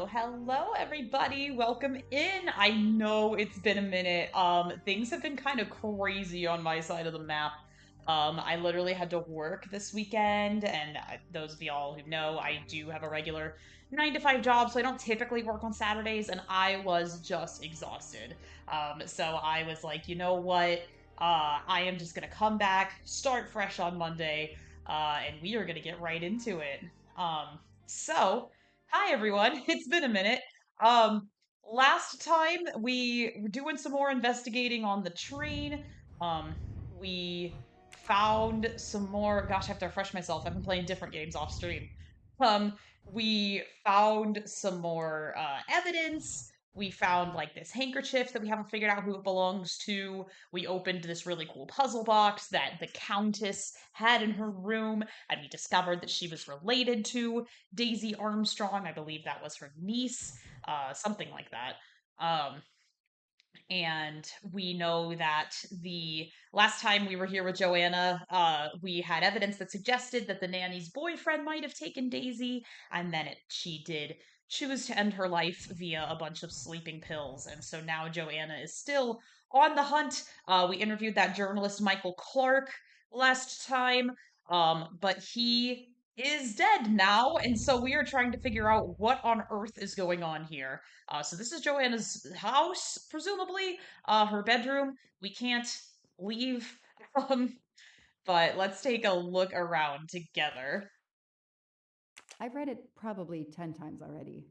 Hello everybody. Welcome in. I know it's been a minute. Things have been kind of crazy on my side of the map. I literally had to work this weekend, and those of y'all who know, I do have a regular 9 to 5 job, so I don't typically work on Saturdays, and I was just exhausted. So I was like, you know what? I am just gonna come back, start fresh on Monday, and we are gonna get right into it. So hi everyone. It's been a minute. Um, Last time we were doing some more investigating on the train. We found some more. Gosh, I have to refresh myself. I've been playing different games off stream. Um, we found some more evidence. We found like this handkerchief that we haven't figured out who it belongs to. We opened this really cool puzzle box that the Countess had in her room, and we discovered that she was related to Daisy Armstrong. I believe that was her niece, something like that. Um, and we know that the last time we were here with Joanna, we had evidence that suggested that the nanny's boyfriend might have taken Daisy, and then she did choose to end her life via a bunch of sleeping pills. And so now Joanna is still on the hunt. We interviewed that journalist Michael Clark last time, but he is dead now, and so we are trying to figure out what on earth is going on here. So this is Joanna's house, presumably, her bedroom. We can't leave, um, but let's take a look around together. I've read it probably 10 times already,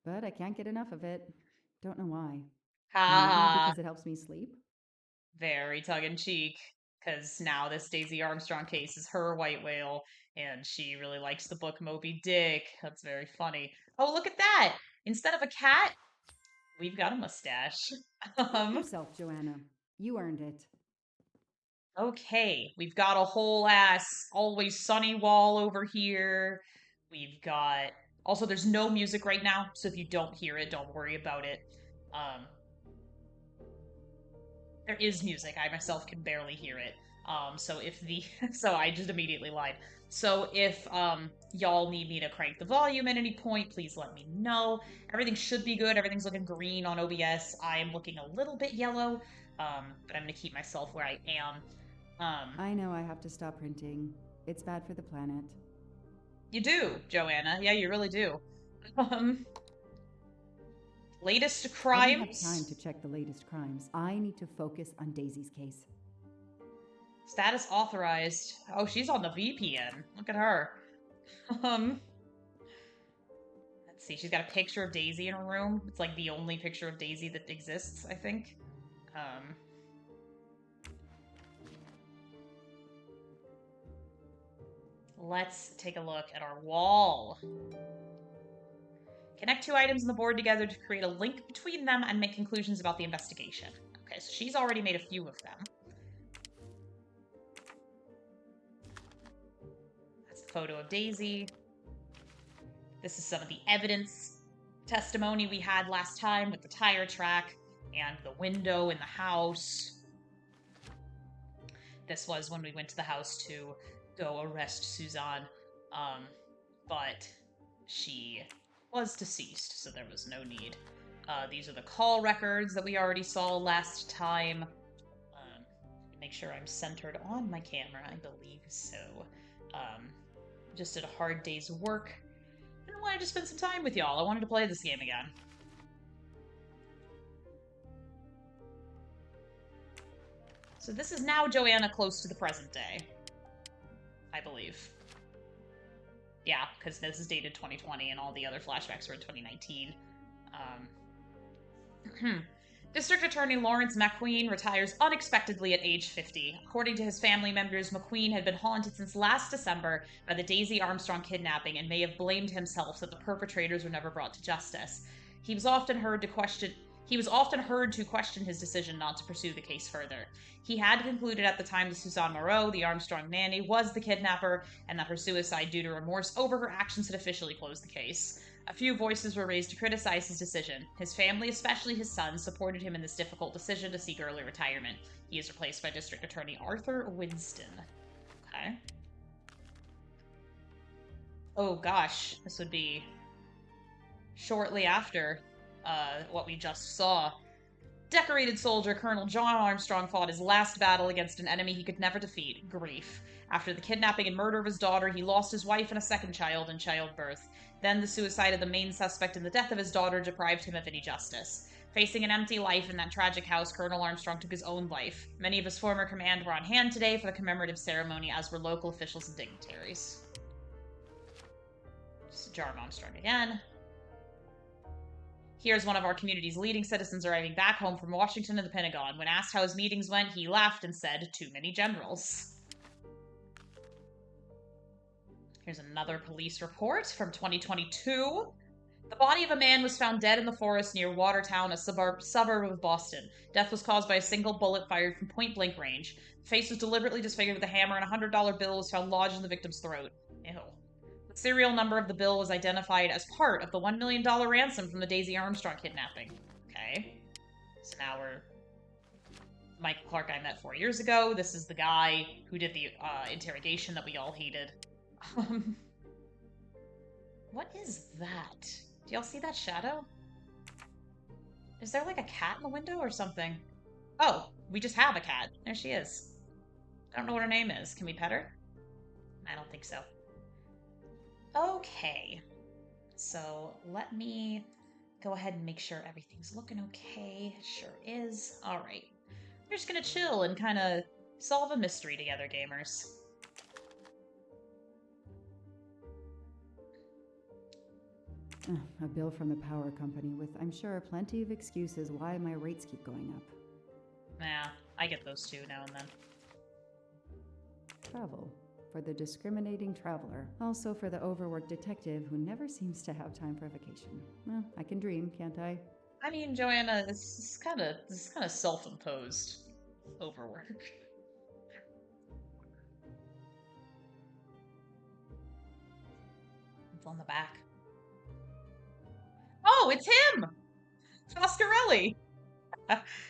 but I can't get enough of it. Don't know why. Maybe Ha! because it helps me sleep? Very tongue-in-cheek, because now this Daisy Armstrong case is her white whale, and she really likes the book Moby Dick. That's very funny. Oh, look at that! Instead of a cat, we've got a mustache. Help Um, yourself, Joanna. You earned it. Okay, we've got a whole ass always sunny wall over here. We've got also there's no music right now, so if you don't hear it, don't worry about it. Um, there is music. I myself can barely hear it. So if the so I just immediately lied. So if y'all need me to crank the volume at any point, please let me know. Everything should be good. Everything's looking green on OBS. I am looking a little bit yellow, but I'm gonna keep myself where I am. I know I have to stop printing. It's bad for the planet. You do, Joanna. Yeah, you really do. Um, Latest I don't have time crimes. to check the latest crimes. I need to focus on Daisy's case. Status authorized. Oh, she's on the VPN. Look at her. Um, let's see. She's got a picture of Daisy in her room. It's like the only picture of Daisy that exists, I think. Um, let's take a look at our wall. Connect two items on the board together to create a link between them and make conclusions about the investigation. Okay, so she's already made a few of them. That's the photo of Daisy. This is some of the evidence testimony we had last time with the tire track and the window in the house. This was when we went to the house to go arrest Suzanne, um, but she was deceased, so there was no need. These are the call records that we already saw last time. Make sure I'm centered on my camera. I believe so. Um, just did a hard day's work. I wanted to spend some time with y'all. I wanted to play this game again. So this is now Joanna close to the present day, I believe. Yeah, because this is dated 2020 and all the other flashbacks were in 2019. District Attorney Lawrence McQueen retires unexpectedly at age 50. According to his family members, McQueen had been haunted since last December by the Daisy Armstrong kidnapping and may have blamed himself that the perpetrators were never brought to justice. He was often heard to question his decision not to pursue the case further. He had concluded at the time that Suzanne Moreau, the Armstrong nanny, was the kidnapper, and that her suicide due to remorse over her actions had officially closed the case. A few voices were raised to criticize his decision. His family, especially his son, supported him in this difficult decision to seek early retirement. He is replaced by District Attorney Arthur Winston. Okay. Oh gosh, this would be shortly after what we just saw. Decorated soldier Colonel John Armstrong fought his last battle against an enemy he could never defeat, grief. After the kidnapping and murder of his daughter, he lost his wife and a second child in childbirth. Then the suicide of the main suspect in the death of his daughter deprived him of any justice. Facing an empty life in that tragic house, Colonel Armstrong took his own life. Many of his former command were on hand today for the commemorative ceremony, as were local officials and dignitaries. Just John Armstrong again. Here's one of our community's leading citizens arriving back home from Washington and the Pentagon. When asked how his meetings went, he laughed and said, "Too many generals." Here's another police report from 2022. The body of a man was found dead in the forest near Watertown, a suburb of Boston. Death was caused by a single bullet fired from point-blank range. The face was deliberately disfigured with a hammer, and a $100 bill was found lodged in the victim's throat. Ew. The serial number of the bill was identified as part of the $1 million ransom from the Daisy Armstrong kidnapping. Okay. So now we're... Michael Clark I met 4 years ago. This is the guy who did the interrogation that we all hated. What is that? Do y'all see that shadow? Is there like a cat in the window or something? Oh, we just have a cat. There she is. I don't know what her name is. Can we pet her? I don't think so. Okay. So let me go ahead and make sure everything's looking okay. Sure is. All right. We're just gonna chill and kind of solve a mystery together, gamers. A bill from the power company with, I'm sure, plenty of excuses why my rates keep going up. Nah, I get those too now and then. Travel. For the discriminating traveler. Also for the overworked detective who never seems to have time for vacation. Well, I can dream, can't I? I mean, Joanna, this is kind of self-imposed overwork. It's on the back. Oh, it's him! Foscarelli!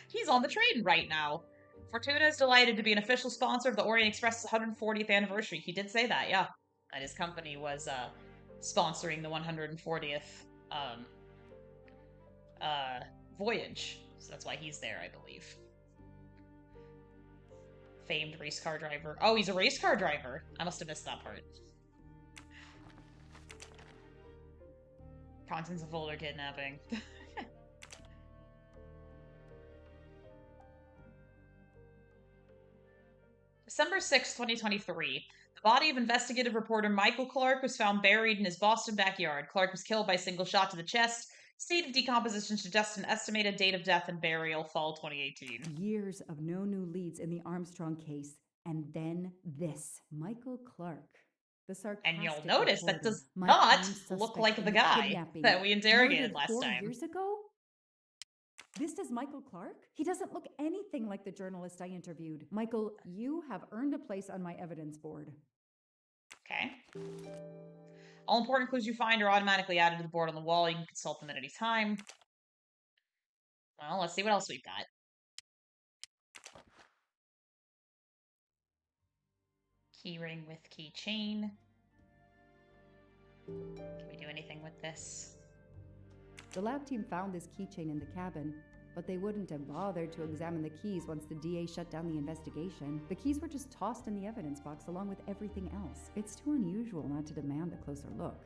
He's on the train right now. Fortuna is delighted to be an official sponsor of the Orient Express's 140th anniversary. He did say that, yeah. That his company was sponsoring the 140th voyage. So that's why he's there, I believe. Famed race car driver. Oh, he's a race car driver. I must have missed that part. Contents of folder kidnapping. December 6, 2023. The body of investigative reporter Michael Clark was found buried in his Boston backyard. Clark was killed by a single shot to the chest. State of decomposition suggests an estimated date of death and burial, fall 2018. Years of no new leads in the Armstrong case, and then this. Michael Clark. The sarcastic And you'll notice reporter, that does my not prime look suspect like in the guy kidnapping, that we interrogated murdered last 4 time. years ago? This is Michael Clark? He doesn't look anything like the journalist I interviewed. Michael, you have earned a place on my evidence board. Okay. All important clues you find are automatically added to the board on the wall. You can consult them at any time. Well, let's see what else we've got. Keyring with keychain. Can we do anything with this? The lab team found this keychain in the cabin, but they wouldn't have bothered to examine the keys once the DA shut down the investigation. The keys were just tossed in the evidence box along with everything else. It's too unusual not to demand a closer look.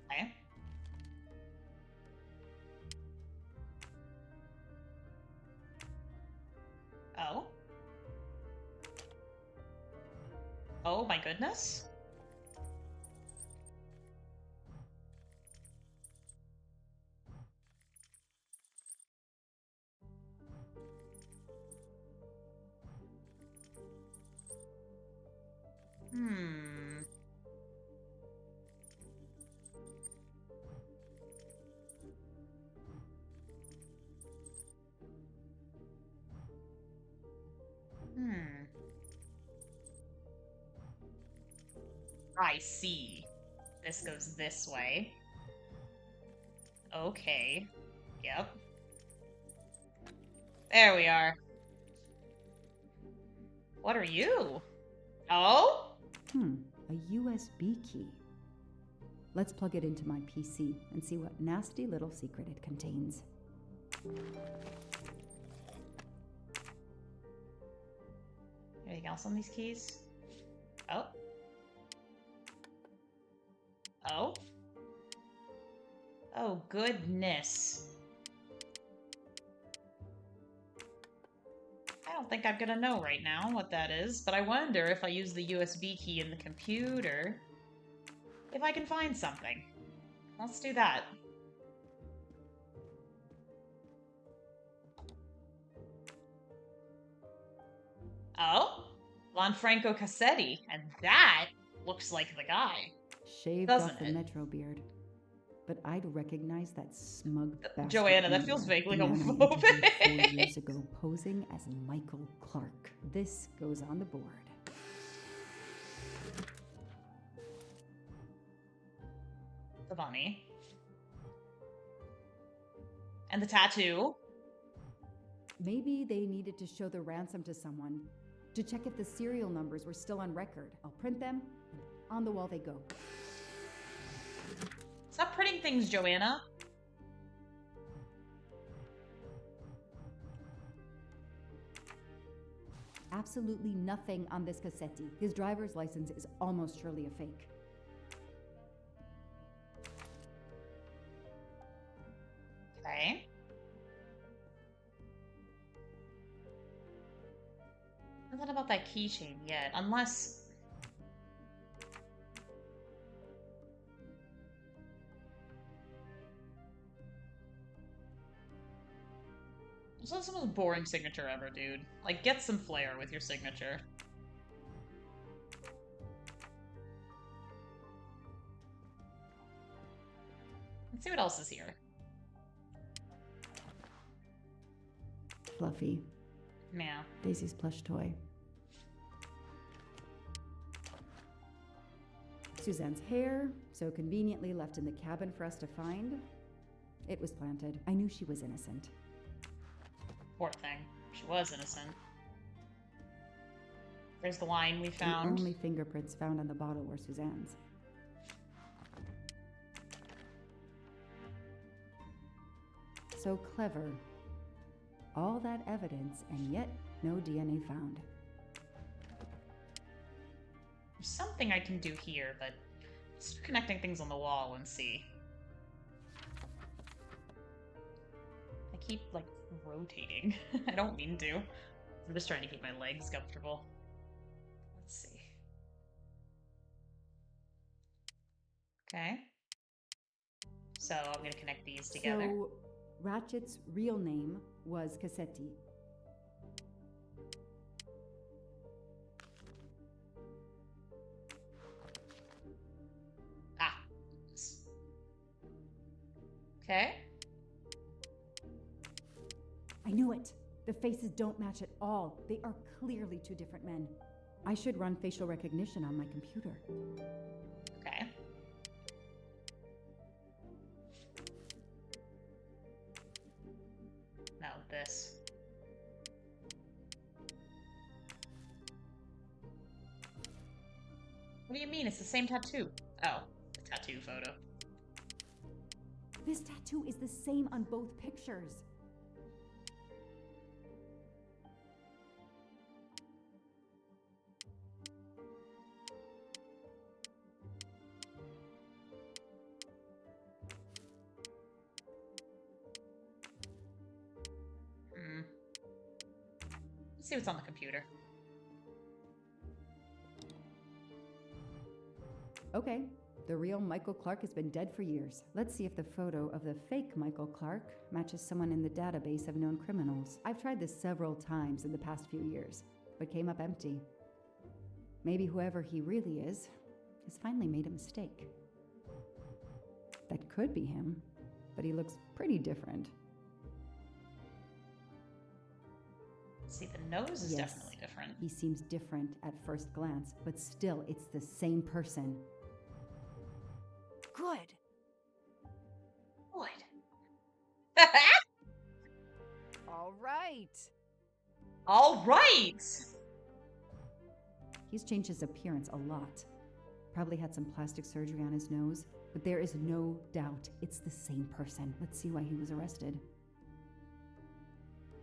Okay. Oh. Oh my goodness. I see. This goes this way. Okay. Yep. There we are. What are you? Oh? A USB key. Let's plug it into my PC and see what nasty little secret it contains. Anything else on these keys? Oh. Oh? Oh, goodness. I don't think I'm gonna know right now what that is, but I wonder if I use the USB key in the computer, if I can find something. Let's do that. Oh? Lanfranco Cassetti, and that looks like the guy. Shaved Doesn't off the it? Metro beard. But I'd recognize that smug bastard. Joanna, that feels vaguely the man I homophobic. interviewed 4 years ago, posing as Michael Clark. This goes on the board. The bunny. And the tattoo. Maybe they needed to show the ransom to someone to check if the serial numbers were still on record. I'll print them, and on the wall they go. Stop printing things, Joanna. Absolutely nothing on this Cassetti. His driver's license is almost surely a fake. Okay. Nothing about that keychain yet, unless... This is the most boring signature ever, dude. Like, get some flair with your signature. Let's see what else is here. Fluffy. Yeah. Daisy's plush toy. Suzanne's hair, so conveniently left in the cabin for us to find. It was planted. I knew she was innocent. Poor thing. She was innocent. There's the wine we found. The only fingerprints found on the bottle were Suzanne's. So clever. All that evidence, and yet no DNA found. There's something I can do here, but let's start connecting things on the wall and see. I keep, like, rotating. I don't mean to. I'm just trying to keep my legs comfortable. Let's see. Okay. So I'm going to connect these together. So, Ratchet's real name was Cassetti. Ah. Okay. I knew it! The faces don't match at all. They are clearly two different men. I should run facial recognition on my computer. Okay. Now this. What do you mean? It's the same tattoo. Oh, the tattoo photo. This tattoo is the same on both pictures. Let's see what's on the computer. Okay, the real Michael Clark has been dead for years. Let's see if the photo of the fake Michael Clark matches someone in the database of known criminals. I've tried this several times in the past few years, but came up empty. Maybe whoever he really is has finally made a mistake. That could be him, but he looks pretty different. See, the nose is Yes, definitely different. He seems different at first glance, but still, it's the same person. Good. Good. All right. All right. He's changed his appearance a lot. Probably had some plastic surgery on his nose. But there is no doubt it's the same person. Let's see why he was arrested.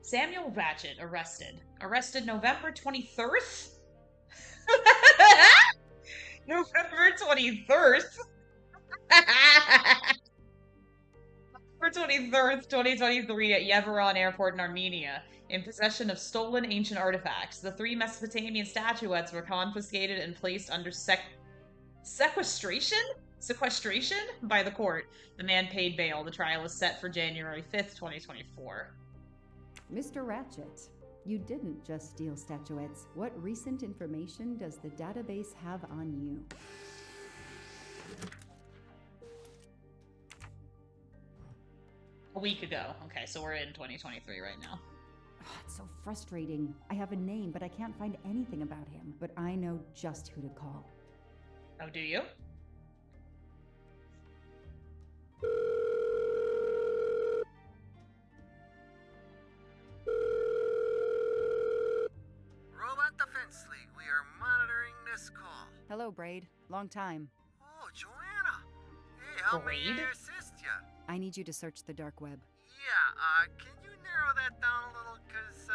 Samuel Ratchet arrested. Arrested November 23rd? November 23rd? November 23rd, 2023 at Yerevan Airport in Armenia, in possession of stolen ancient artifacts. The 3 Mesopotamian statuettes were confiscated and placed under sequestration by the court. The man paid bail. The trial is set for January 5th, 2024. Mr. Ratchet, you didn't just steal statuettes. What recent information does the database have on you? A week ago. Okay, so we're in 2023 right now. It's so frustrating. I have a name, but I can't find anything about him. But I know just who to call. Oh, do you? Robot Defense League, we are monitoring this call. Hello, Braid. Long time. Oh, Joanna. Hey, how may Braid? I assist ya? I need you to search the dark web. Yeah, can you narrow that down a little? Cause,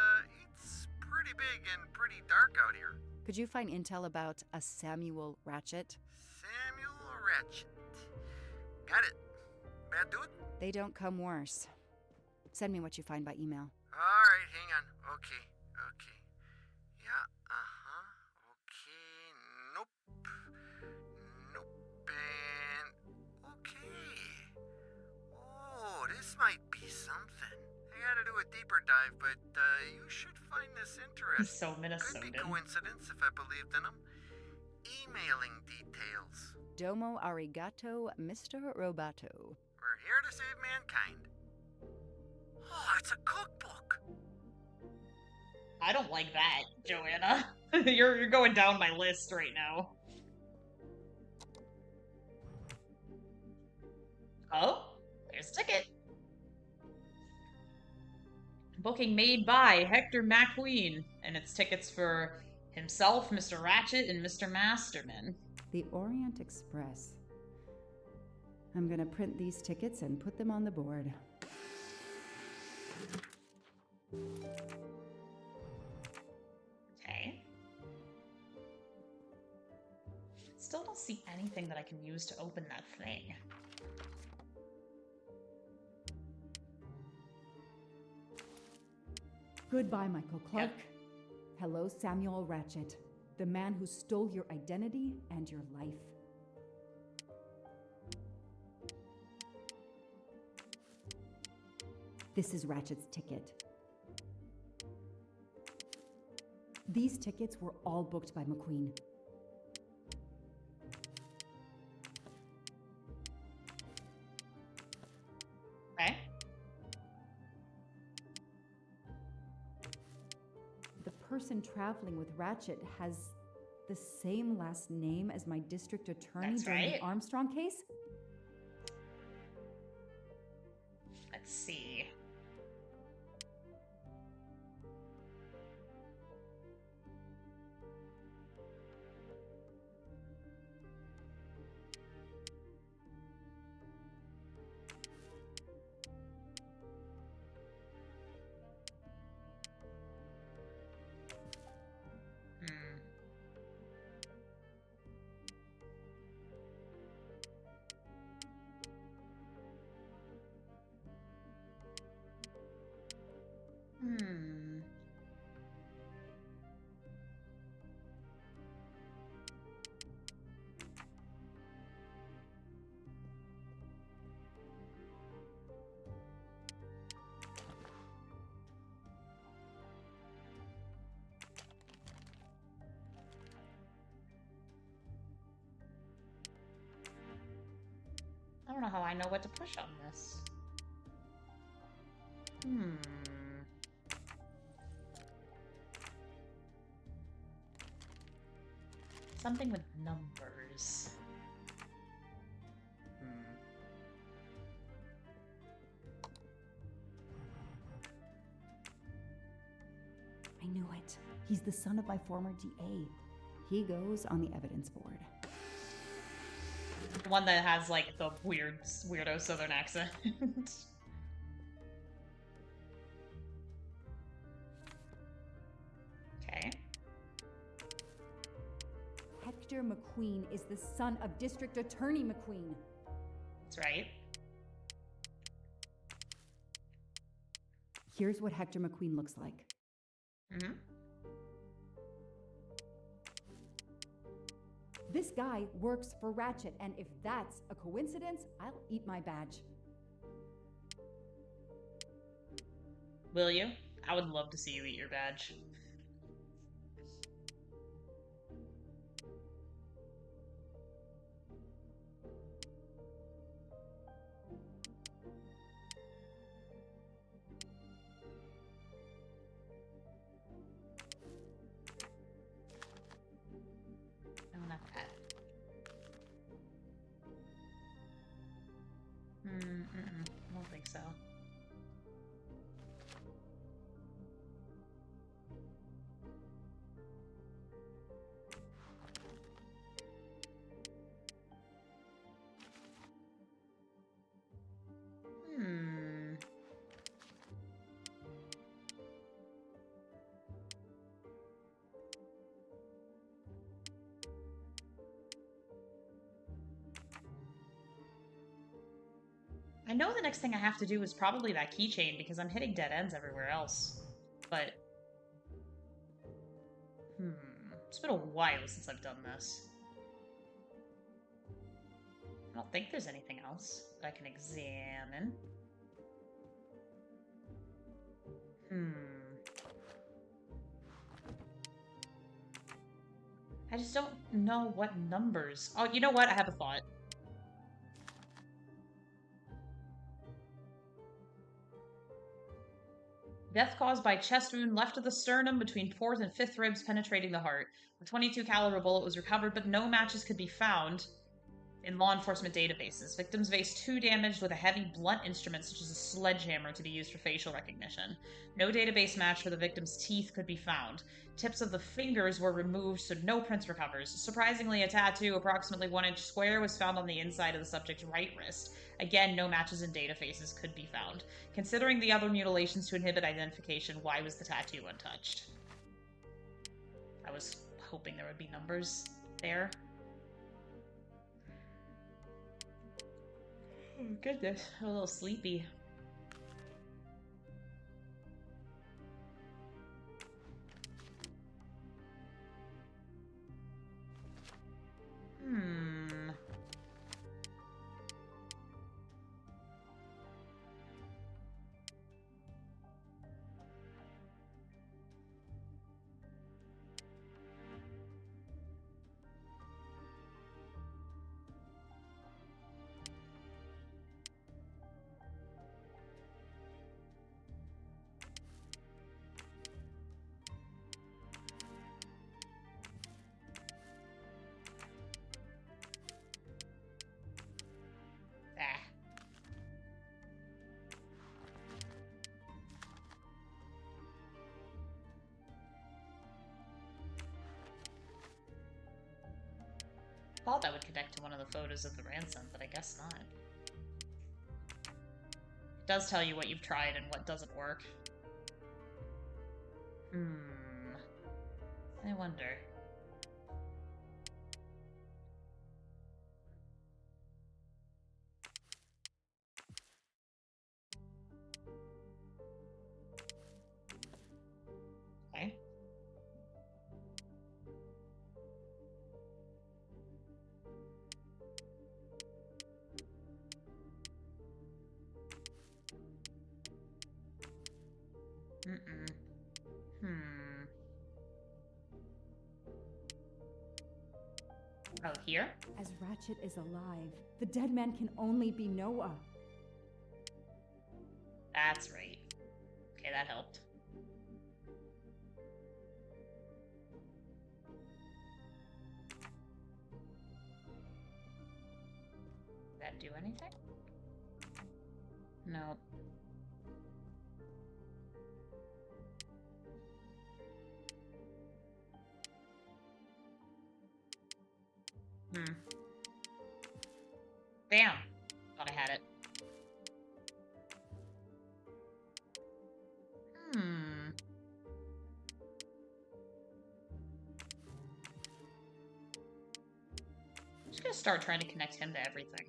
it's pretty big and pretty dark out here. Could you find intel about a Samuel Ratchet? Samuel Ratchet. Got it. Bad dude? They don't come worse. Send me what you find by email. Alright, hang on. Okay. Yeah, okay, nope. And okay. Oh, this might be something. I gotta do a deeper dive, but you should find this interesting. He's so Could be Minnesotan. coincidence if I believed in them. Emailing details. Domo arigato, Mr. Roboto. We're here to save mankind. Oh, it's a cookbook. I don't like that, Joanna. You're going down my list right now. Oh, there's a ticket. Booking made by Hector McQueen, and it's tickets for himself, Mr. Ratchet, and Mr. Masterman. The Orient Express. I'm gonna print these tickets and put them on the board. Okay. Still don't see anything that I can use to open that thing. Goodbye, Michael Clark. Yep. Hello, Samuel Ratchet, the man who stole your identity and your life. This is Ratchet's ticket. These tickets were all booked by McQueen. Okay. The person traveling with Ratchet has the same last name as my district attorney That's during right. the Armstrong case? Let's see. Hmm. Hmm. I don't know how I know what to push on this. Hmm. Something with numbers. I knew it. He's the son of my former DA. He goes on the evidence board. The one that has, like, the weirdo southern accent. Okay. Hector McQueen is the son of District Attorney McQueen. That's right. Here's what Hector McQueen looks like. Mm-hmm. This guy works for Ratchet, and if that's a coincidence, I'll eat my badge. Will you? I would love to see you eat your badge. No, not that. I don't think so. I know the next thing I have to do is probably that keychain because I'm hitting dead ends everywhere else. But... It's been a while since I've done this. I don't think there's anything else that I can examine. I just don't know what numbers... Oh, you know what? I have a thought. Death caused by chest wound left of the sternum between 4th and 5th ribs penetrating the heart. A 22 caliber bullet was recovered, but no matches could be found in law enforcement databases. Victims faced 2 damage with a heavy blunt instrument such as a sledgehammer to be used for facial recognition. No database match for the victim's teeth could be found. Tips of the fingers were removed, so no prints recovered. Surprisingly, a tattoo approximately 1 inch square was found on the inside of the subject's right wrist. Again, no matches in databases could be found. Considering the other mutilations to inhibit identification, why was the tattoo untouched? I was hoping there would be numbers there. Oh, goodness, I'm a little sleepy. Thought that would connect to one of the photos of the ransom, but I guess not. It does tell you what you've tried and what doesn't work. I wonder. Okay. Oh, here? As Ratchet is alive, the dead man can only be Noah. That's right. Okay, that helped. Did that do anything? Nope. Damn. Thought I had it. Hmm. I'm just gonna start trying to connect him to everything.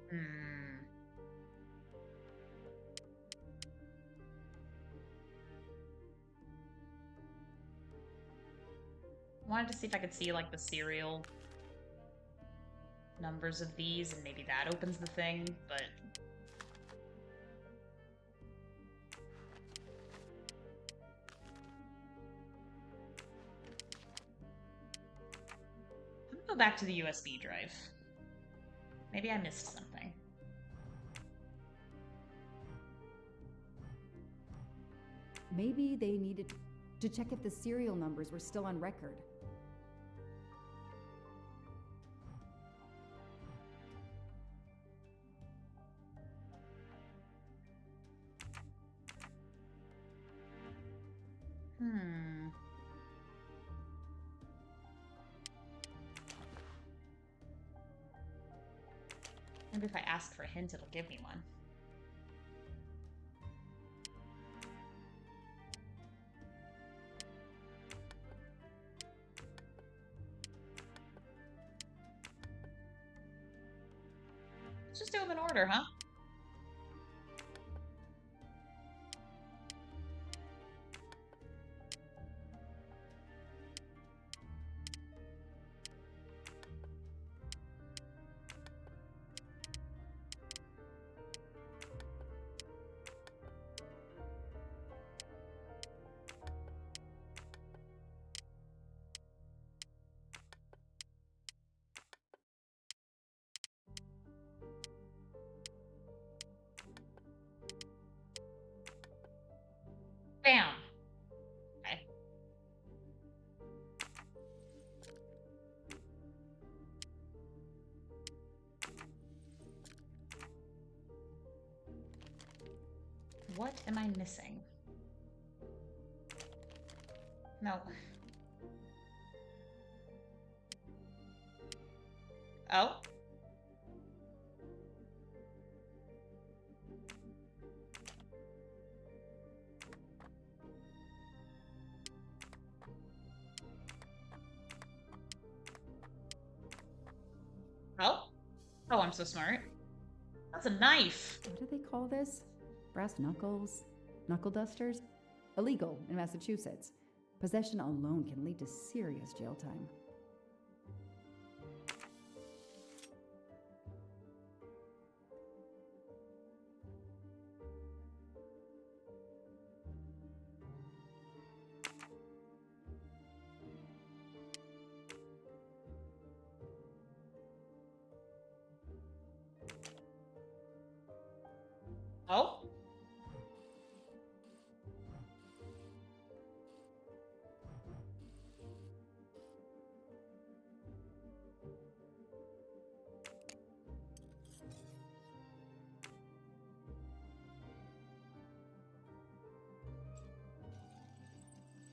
Hmm. Wanted to see if I could see like the serial numbers of these, and maybe that opens the thing, but I'm gonna go back to the USB drive. Maybe I missed something. Maybe they needed to check if the serial numbers were still on record. Hmm. Maybe if I ask for a hint, it'll give me one. Let's just do them in order, huh? Bam. Okay. What am I missing? No. Oh? Oh? Oh, I'm so smart. That's a knife. What do they call this? Brass knuckles? Knuckle dusters? Illegal in Massachusetts. Possession alone can lead to serious jail time. Oh?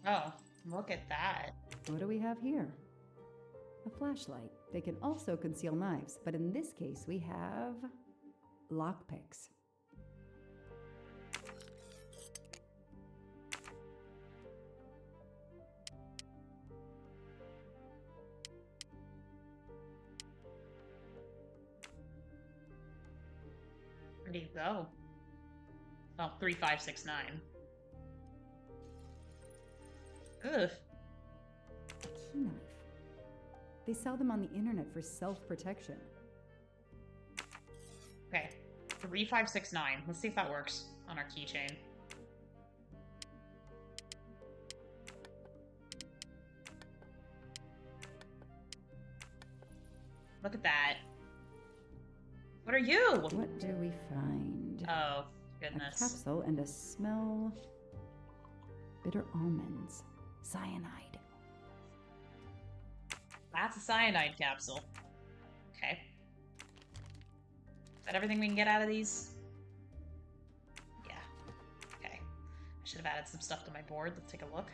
Oh, look at that. What do we have here? A flashlight. They can also conceal knives, but in this case we have lockpicks. Where do you go? Oh, 3569. Ugh. A key knife. They sell them on the internet for self-protection. Okay. 3569. Let's see if that works on our keychain. Look at that. What are you? What do we find? Oh, A goodness. capsule and a smell. Bitter almonds. Cyanide. That's a cyanide capsule. Okay. Is that everything we can get out of these? Yeah. Okay. I should have added some stuff to my board. Let's take a look.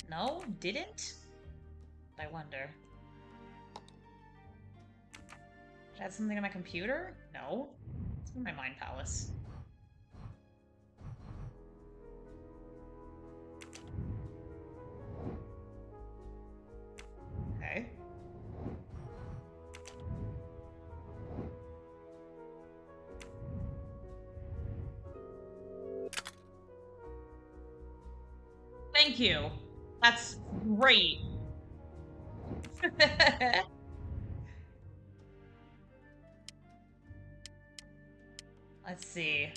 No? Didn't? I wonder. Should I add something on my computer? No. It's in my mind palace. Okay. Thank you. That's great. Let's see.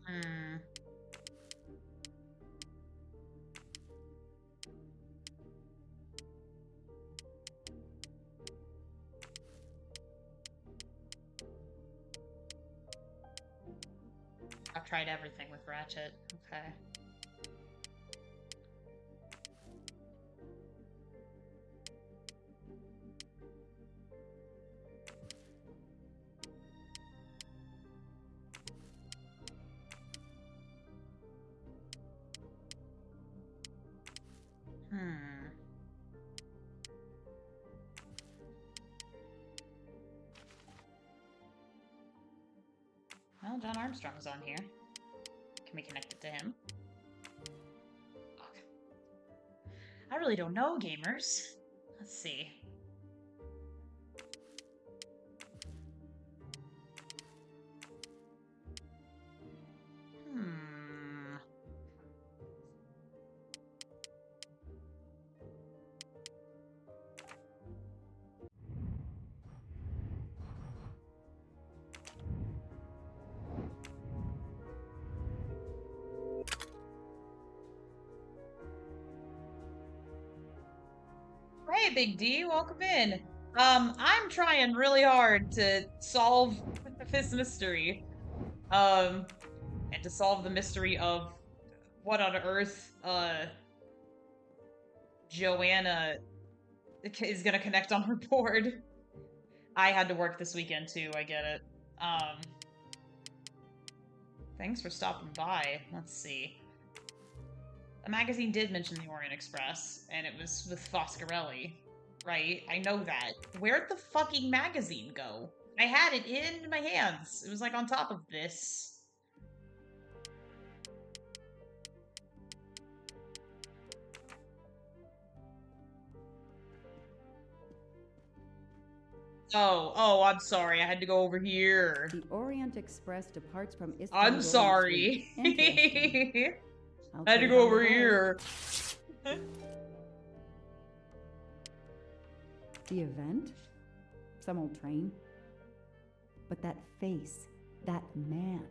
Hmm. I've tried everything with Ratchet. Okay. Hmm. Well, John Armstrong's on here. Can we connect it to him? Okay. I really don't know, gamers. Let's see. Hmm. Hey, Big D, welcome in. I'm trying really hard to solve this mystery. And to solve the mystery of what on earth, Joanna is gonna connect on her board. I had to work this weekend too, I get it. Thanks for stopping by. Let's see. The magazine did mention the Orient Express, and it was with Foscarelli, right? I know that. Where'd the fucking magazine go? I had it in my hands. It was like on top of this. Oh, I'm sorry. I had to go over here. The Orient Express departs from Istanbul. I'm sorry. Interesting. I had to go over here. The event? Some old train? But that face, that man.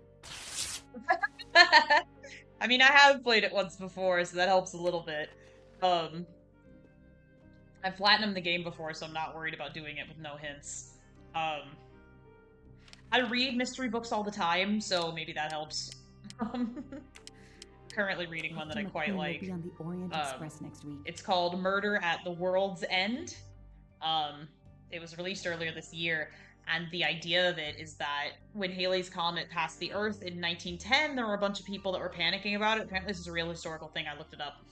I mean, I have played it once before, so that helps a little bit. I've platinumed the game before, so I'm not worried about doing it with no hints. I read mystery books all the time, so maybe that helps. Currently reading one that I quite like. Will be on the Orient Express next week. It's called Murder at the World's End. It was released earlier this year. And the idea of it is that when Halley's Comet passed the Earth in 1910, there were a bunch of people that were panicking about it. Apparently, this is a real historical thing. I looked it up.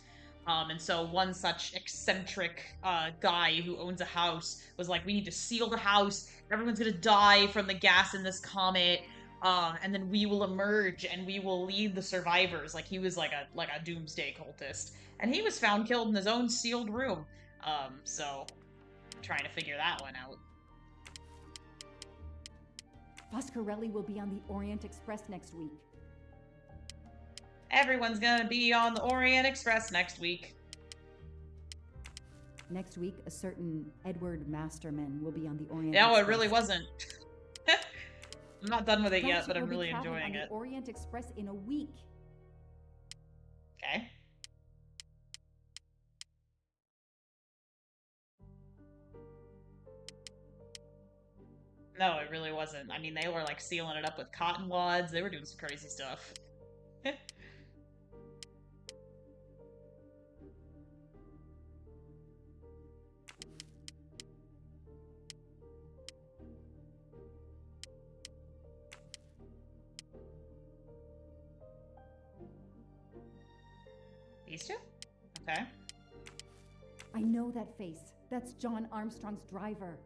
And so one such eccentric guy who owns a house was like, we need to seal the house. Everyone's going to die from the gas in this comet. And then we will emerge and we will lead the survivors. Like he was like a doomsday cultist. And he was found killed in his own sealed room. So trying to figure that one out. Foscarelli will be on the Orient Express next week. Everyone's gonna be on the Orient Express next week. Next week, a certain Edward Masterman will be on the Orient No, Express. it really wasn't. I'm not done with it yet, but I'm really enjoying enjoying it. The Orient Express in a week. Okay. No, it really wasn't. I mean, they were like sealing it up with cotton wads. They were doing some crazy stuff. These two? Okay. I know that face. That's John Armstrong's driver.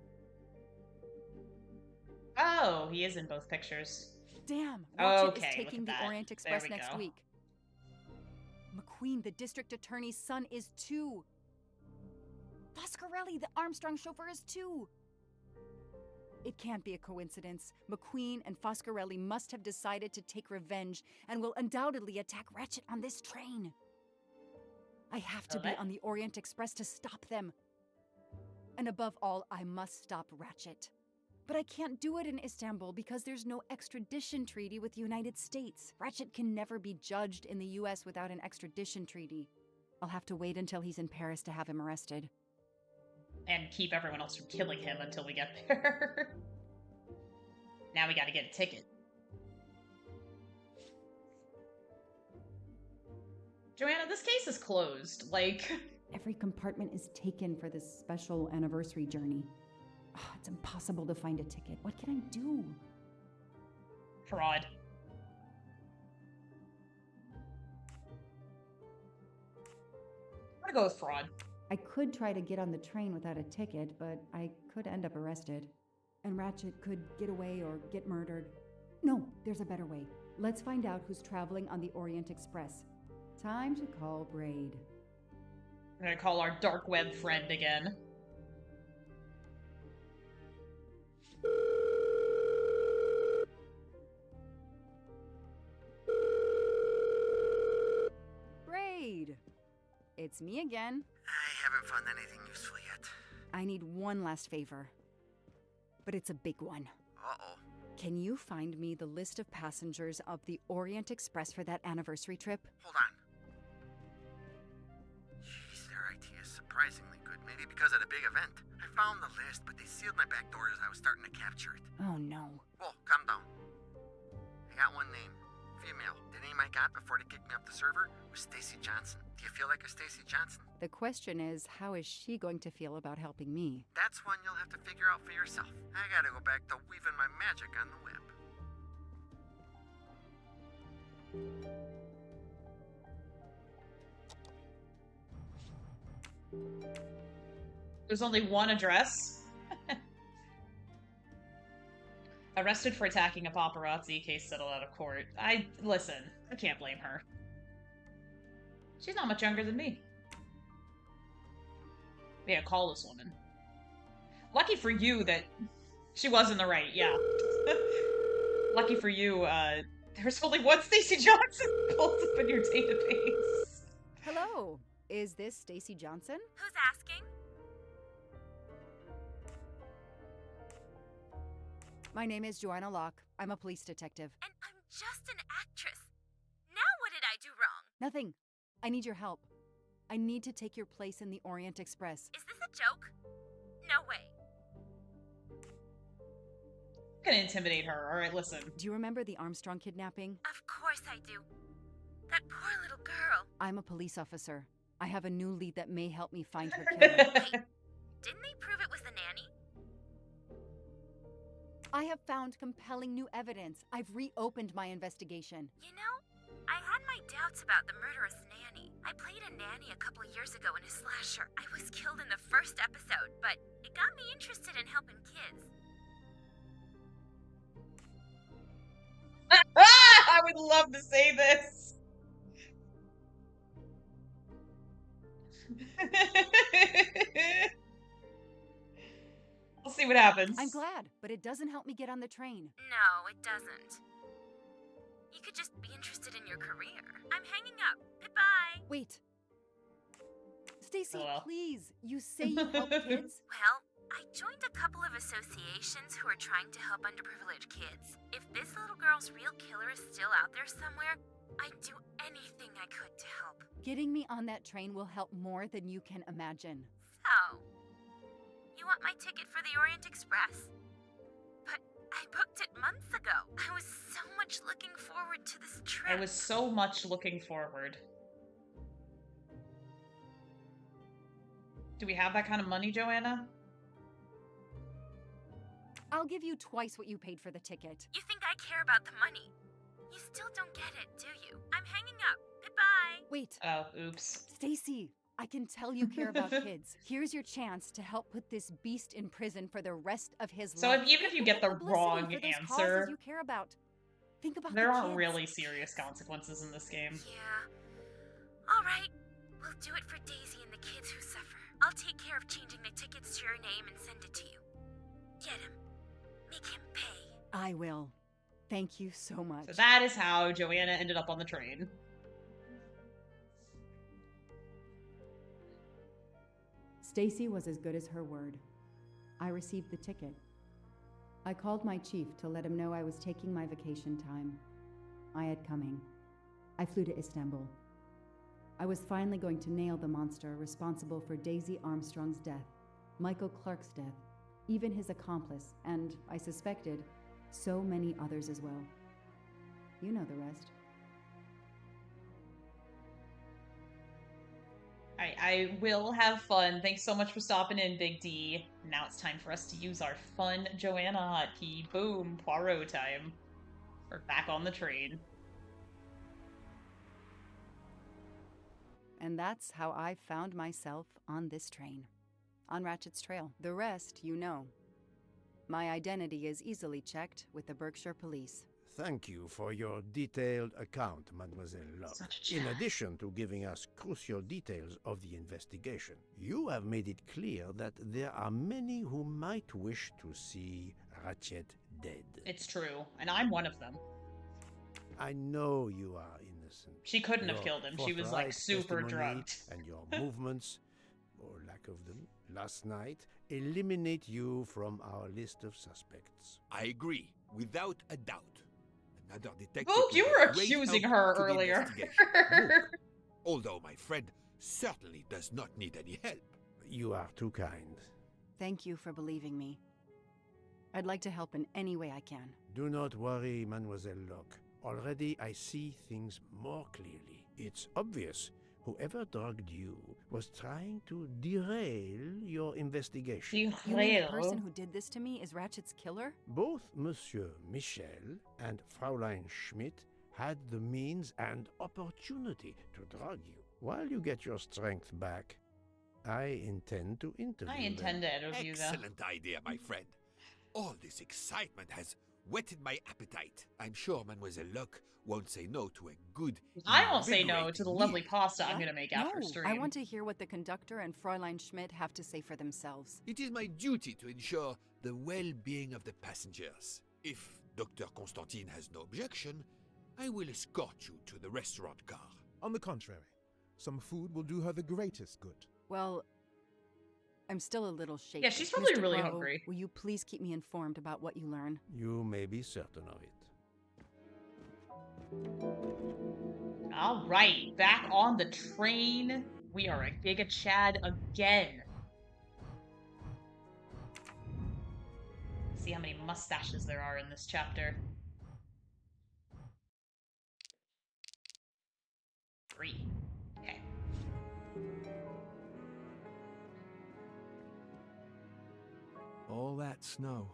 Oh, he is in both pictures. Damn, Ratchet Okay, is taking the Orient Express next go. week. McQueen, the district attorney's son, is too. Foscarelli, the Armstrong chauffeur, is too. It can't be a coincidence. McQueen and Foscarelli must have decided to take revenge and will undoubtedly attack Ratchet on this train. I have to be on the Orient Express to stop them. And above all, I must stop Ratchet. But I can't do it in Istanbul because there's no extradition treaty with the United States. Ratchet can never be judged in the US without an extradition treaty. I'll have to wait until he's in Paris to have him arrested. And keep everyone else from killing him until we get there. Now we gotta get a ticket. Joanna, this case is closed. Like... Every compartment is taken for this special anniversary journey. Oh, it's impossible to find a ticket. What can I do? Fraud. I'm gonna go with fraud. I could try to get on the train without a ticket, but I could end up arrested. And Ratchet could get away or get murdered. No, there's a better way. Let's find out who's traveling on the Orient Express. Time to call Braid. I'm gonna call our dark web friend again. Braid! It's me again. I haven't found anything useful yet. I need one last favor. But it's a big one. Uh-oh. Can you find me the list of passengers of the Orient Express for that anniversary trip? Hold on. Jeez, their IT is surprisingly good. Maybe because of the big event. I found the list, but they sealed my back door as I was starting to capture it. Oh no. Whoa, calm down. I got one name. Female. The name I got before they kicked me off the server was Stacy Johnson. Do you feel like a Stacy Johnson? The question is, how is she going to feel about helping me? That's one you'll have to figure out for yourself. I gotta go back to weaving my magic on the web. There's only one address. Arrested for attacking a paparazzi, case settled out of court. Listen, I can't blame her. She's not much younger than me. Yeah, call this woman. Lucky for you that she was in the right, yeah. Lucky for you, there's only one Stacy Johnson pulled up in your database. Hello, is this Stacy Johnson? Who's asking? My name is Joanna Locke. I'm a police detective. And I'm just an actress. Now what did I do wrong? Nothing. I need your help. I need to take your place in the Orient Express. Is this a joke? No way. I'm gonna intimidate her. Alright, listen. Do you remember the Armstrong kidnapping? Of course I do. That poor little girl. I'm a police officer. I have a new lead that may help me find her killer. Wait, didn't they prove it was the nanny? I have found compelling new evidence. I've reopened my investigation. You know, I had my doubts about the murderous nanny. I played a nanny a couple years ago in a slasher. I was killed in the first episode, but it got me interested in helping kids. I would love to say this. We'll see what happens. I'm glad, but it doesn't help me get on the train. No, it doesn't. You could just be interested in your career. I'm hanging up. Goodbye. Wait. Stacy, Hello. please. You say you help kids? Well, I joined a couple of associations who are trying to help underprivileged kids. If this little girl's real killer is still out there somewhere, I'd do anything I could to help. Getting me on that train will help more than you can imagine. So, you want my ticket for the Orient Express? But I booked it months ago. I was so much looking forward to this trip. I was so much looking forward. Do we have that kind of money, Joanna? I'll give you twice what you paid for the ticket. You think I care about the money? You still don't get it, do you? I'm hanging up. Goodbye. Wait, Oh, oops. Stacy, I can tell you care about kids. Here's your chance to help put this beast in prison for the rest of his So life. even if you get the Publicity wrong for those causes answer, you care about. Think about there the are kids. really serious consequences in this game. Yeah. All right. We'll do it for Daisy and the kids who suffer. I'll take care of changing the tickets to your name and send it to you. Get him. Make him pay. I will. Thank you so much. So that is how Joanna ended up on the train. Stacy was as good as her word. I received the ticket. I called my chief to let him know I was taking my vacation time. I had coming. I flew to Istanbul. I was finally going to nail the monster responsible for Daisy Armstrong's death, Michael Clark's death, even his accomplice, and, I suspected, so many others as well. You know the rest. I will have fun. Thanks so much for stopping in, Big D. Now it's time for us to use our fun Joanna hotkey. Boom, Poirot time. We're back on the train. And that's how I found myself on this train. On Ratchet's trail. The rest, you know. My identity is easily checked with the Berkshire Police. Thank you for your detailed account, Mademoiselle Locke. Such a In chat. addition to giving us crucial details of the investigation, you have made it clear that there are many who might wish to see Ratchet dead. It's true, and I'm one of them. I know you are innocent. She couldn't have Your killed him. She was like forthright super testimony drugged. And your movements, or lack of them, last night eliminate you from our list of suspects. I agree, without a doubt. Another detective. Boop, you with were a great accusing help her to the earlier. investigation. Look, although my friend certainly does not need any help. You are too kind. Thank you for believing me. I'd like to help in any way I can. Do not worry, Mademoiselle Locke. Already I see things more clearly. It's obvious whoever drugged you was trying to derail your investigation. You mean the person who did this to me is Ratchet's killer? Both Monsieur Michel and Fraulein Schmidt had the means and opportunity to drug you. While you get your strength back, I intend to interview I intend them. to interview them. Excellent idea, my friend. All this excitement has whetted my appetite. I'm sure Mademoiselle Locke won't say no to a good. I won't say no to the invigorating lovely meal. pasta I'm Yeah? gonna make after No, stream. I want to hear what the conductor and Fräulein Schmidt have to say for themselves. It is my duty to ensure the well-being of the passengers. If Dr. Constantine has no objection, I will escort you to the restaurant car. On the contrary, some food will do her the greatest good. Well, I'm still a little shaky. Yeah, she's probably Mr. really Poirot, hungry. Will you please keep me informed about what you learn? You may be certain of it. All right, back on the train. We are at Giga Chad again. See how many mustaches there are in this chapter. 3. Okay. All that snow.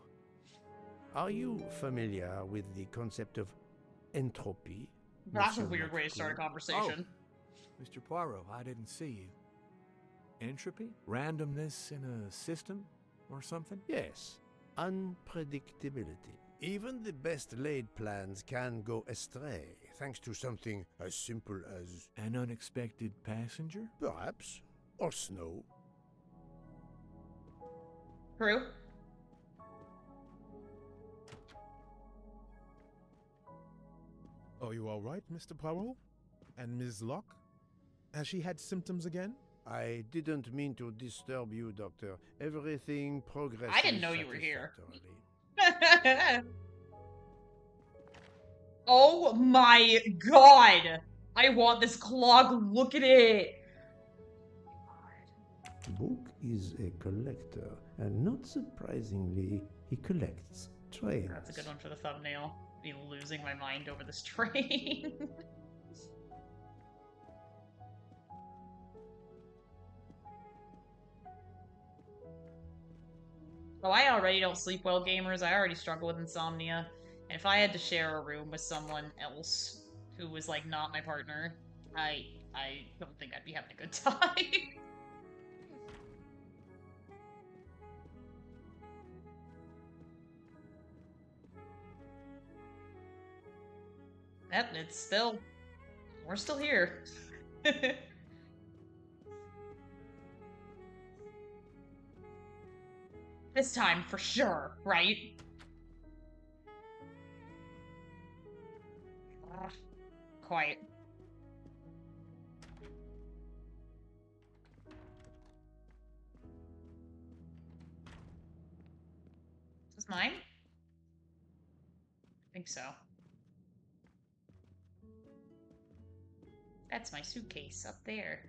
Are you familiar with the concept of entropy? That's a Monsieur weird way to start a Montecril? conversation. Mr. Poirot, I didn't see you. Entropy? Randomness in a system or something? Yes, unpredictability. Even the best laid plans can go astray, thanks to something as simple as, An unexpected passenger? perhaps, or snow. True. Are you all right, Mr. Poirot? And Ms. Locke? Has she had symptoms again? I didn't mean to disturb you, Doctor. Everything progresses I didn't know you were here. satisfactorily. Oh my god! I want this clock. Look at it. Book is a collector, and not surprisingly, he collects trains. That's a good one for the thumbnail. Be losing my mind over this train. Oh, I already don't sleep well, gamers. I already struggle with insomnia. And if I had to share a room with someone else who was, like, not my partner, I don't think I'd be having a good time. Yep, we're still here. This time, for sure, right? Quiet. Is this mine? I think so. That's my suitcase up there.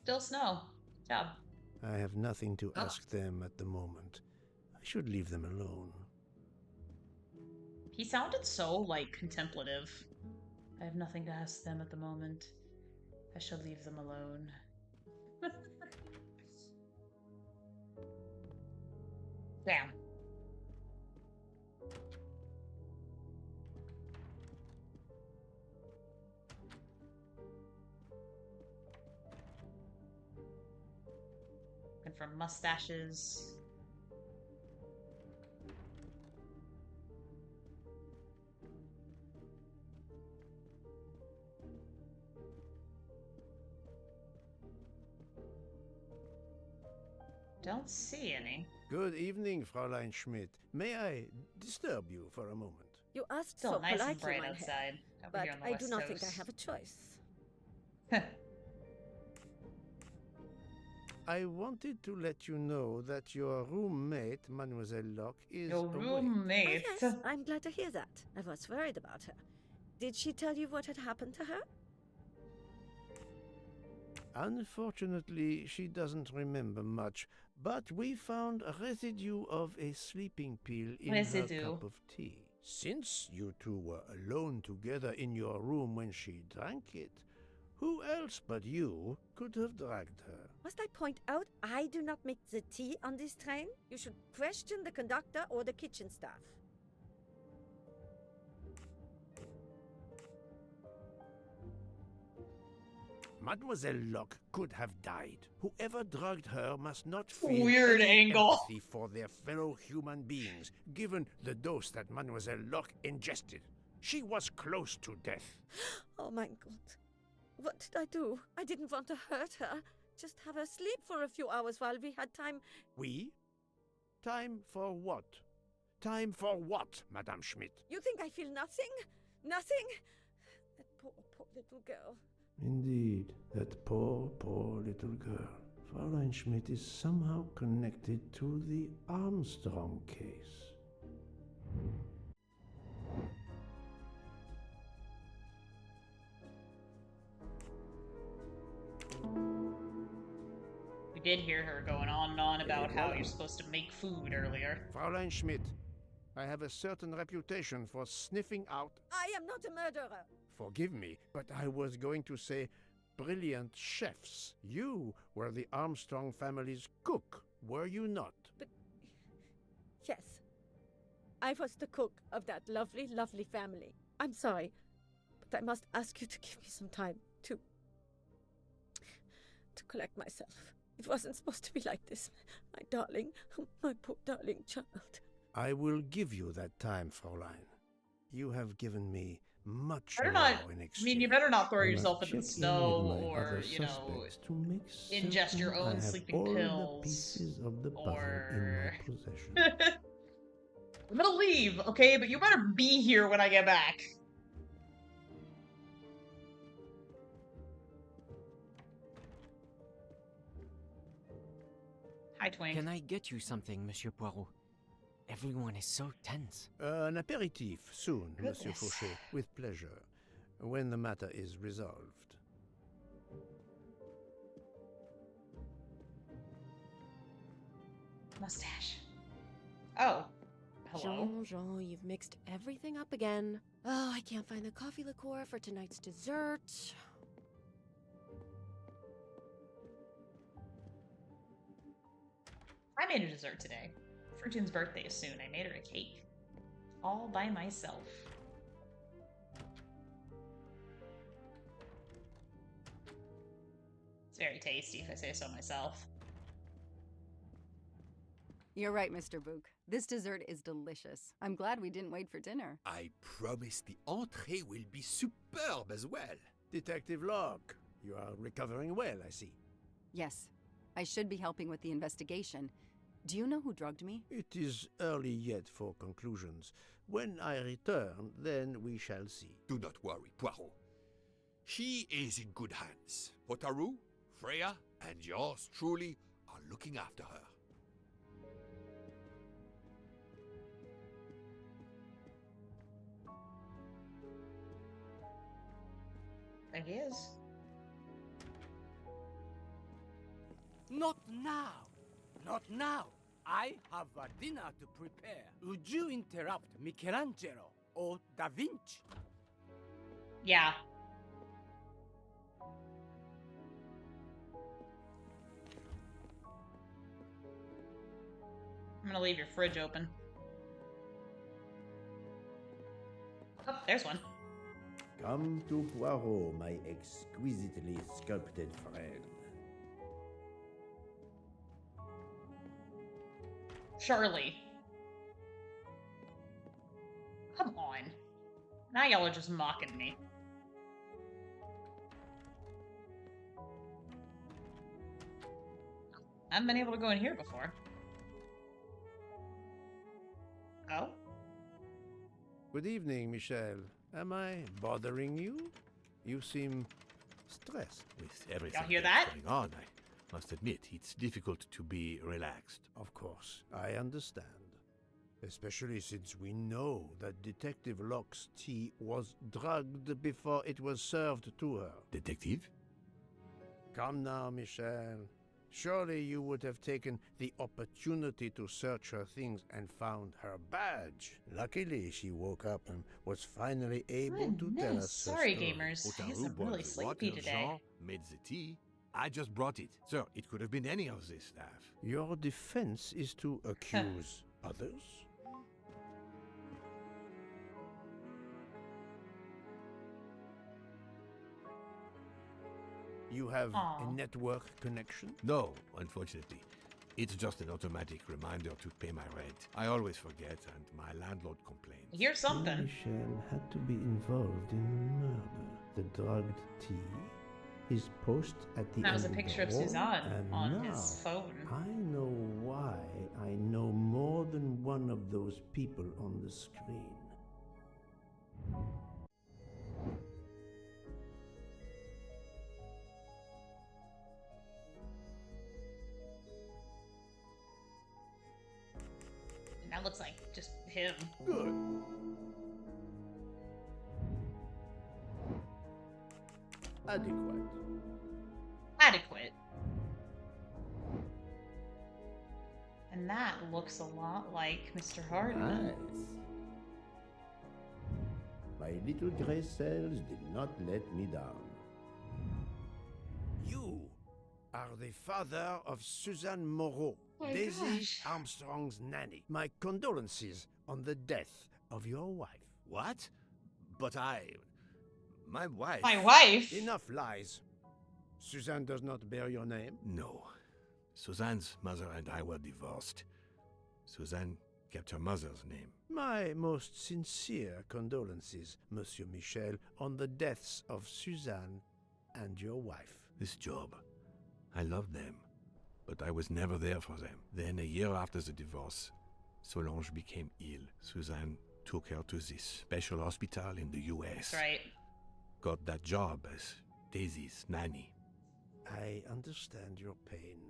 Still snow. Good job. I have nothing to ask them at the moment. I should leave them alone. He sounded so, like, contemplative. I have nothing to ask them at the moment. I shall leave them alone. Damn. Looking for mustaches. Don't see any. Good evening, Fräulein Schmidt. May I disturb you for a moment? You asked Still so nice and politely, bright mein Herr, outside. Over but here on the I West do not think I Coast. have a choice. I wanted to let you know that your roommate, Mademoiselle Locke, is Your away. roommate. Oh, yes, I'm glad to hear that. I was worried about her. Did she tell you what had happened to her? Unfortunately, she doesn't remember much, but we found a residue of a sleeping pill in her cup of tea. Since you two were alone together in your room when she drank it, who else but you could have dragged her? Must I point out I do not make the tea on this train? You should question the conductor or the kitchen staff. Mademoiselle Locke could have died. Whoever drugged her must not feel Weird any angle. empathy for their fellow human beings, given the dose that Mademoiselle Locke ingested. She was close to death. Oh my God. What did I do? I didn't want to hurt her. Just have her sleep for a few hours while we had time. We? Time for what? Time for what, Madame Schmidt? You think I feel nothing? Nothing? That poor little girl. Indeed, that poor, poor little girl. Fräulein Schmidt is somehow connected to the Armstrong case. We did hear her going on and on about how you're supposed to make food earlier. Fräulein Schmidt, I have a certain reputation for sniffing out. I am not a murderer. Forgive me, but I was going to say brilliant chefs. You were the Armstrong family's cook, were you not? Yes. I was the cook of that lovely, lovely family. I'm sorry, but I must ask you to give me some time to collect myself. It wasn't supposed to be like this. My darling, my poor darling child. I will give you that time, Fräulein. You have given me much Better more not. in I exchange. mean, you better not throw I yourself must into the check snow in with my or, other you know, suspects to make ingest your certain I own have sleeping all pills. the pieces of the puzzle Or. in my possession. I'm gonna leave, okay? But you better be here when I get back. Hi, Twink. Can I get you something, Monsieur Poirot? Everyone is so tense. An aperitif soon, Monsieur Goodness. Fauchet, with pleasure, when the matter is resolved. Mustache. Oh. Hello. Jean, you've mixed everything up again. Oh, I can't find the coffee liqueur for tonight's dessert. I made a dessert today. Fortune's birthday is soon. I made her a cake. All by myself. It's very tasty, if I say so myself. You're right, Mr. Book. This dessert is delicious. I'm glad we didn't wait for dinner. I promise the entrée will be superb as well. Detective Locke, you are recovering well, I see. Yes, I should be helping with the investigation. Do you know who drugged me? It is early yet for conclusions. When I return, then we shall see. Do not worry, Poirot. She is in good hands. Potarou, Freya, and yours truly are looking after her. There he is. Not now. Not now. I have a dinner to prepare. Would you interrupt Michelangelo or Da Vinci? Yeah. I'm gonna leave your fridge open. Oh, there's one. Come to Poirot, my exquisitely sculpted friend. Charlie. Come on. Now y'all are just mocking me. I haven't been able to go in here before. Oh? Good evening, Michel. Am I bothering you? You seem stressed. With everything hear that's that? going on, I must admit, it's difficult to be relaxed. Of course, I understand. Especially since we know that Detective Locke's tea was drugged before it was served to her. Detective? Come now, Michel. Surely you would have taken the opportunity to search her things and found her badge. Luckily, she woke up and was finally able to tell us her Sorry, story. gamers. I guess Potarou I'm boiled really the sleepy water, today. Jean made the tea. I just brought it. Sir, it could have been any of this staff. Your defense is to accuse others? You have Aw. a network connection? No, unfortunately. It's just an automatic reminder to pay my rent. I always forget, and my landlord complains. Here's something. Michel had to be involved in the murder. The drugged tea, his post at the That end was a of picture of the hall, Suzanne and on now his phone. I know why I know more than one of those people on the screen. And that looks like just him. Good. Adequate. Adequate. And that looks a lot like Mr. Hardman. Nice. My little gray cells did not let me down. are the father of Suzanne Moreau, My Daisy gosh. Armstrong's nanny. My condolences on the death of your wife. What? But my wife... My wife? Enough lies. Suzanne does not bear your name? No. Suzanne's mother and I were divorced. Suzanne kept her mother's name. My most sincere condolences, Monsieur Michel, on the deaths of Suzanne and your wife. This job, I loved them, but I was never there for them. Then, a year after the divorce, Solange became ill. Suzanne took her to this special hospital in the US. That's right. Got that job as Daisy's nanny. I understand your pain,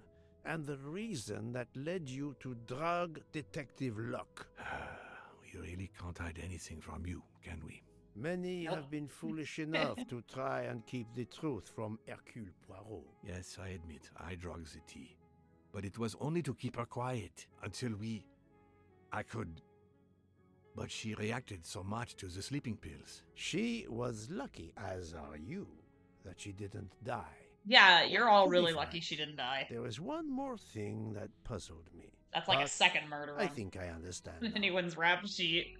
and the reason that led you to drug Detective Locke. We really can't hide anything from you, can we? Many have been foolish enough to try and keep the truth from Hercule Poirot. Yes, I admit, I drugged the tea. But it was only to keep her quiet, until I could... But she reacted so much to the sleeping pills. She was lucky, as are you, that she didn't die. Yeah, you're all really lucky she didn't die. There was one more thing that puzzled me. That's like a second murder I on think I understand now. anyone's rap sheet.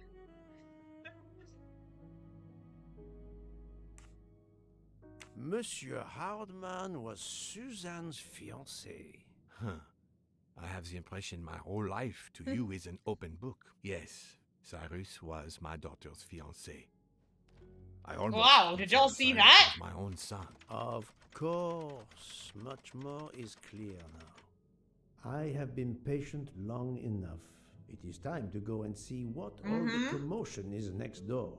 Monsieur Hardman was Suzanne's fiancé. Huh. I have the impression my whole life to you is an open book. Yes, Cyrus was my daughter's fiancé. I almost Wow, did y'all see that? My own son. Of course, much more is clear now. I have been patient long enough. It is time to go and see what all the commotion is next door.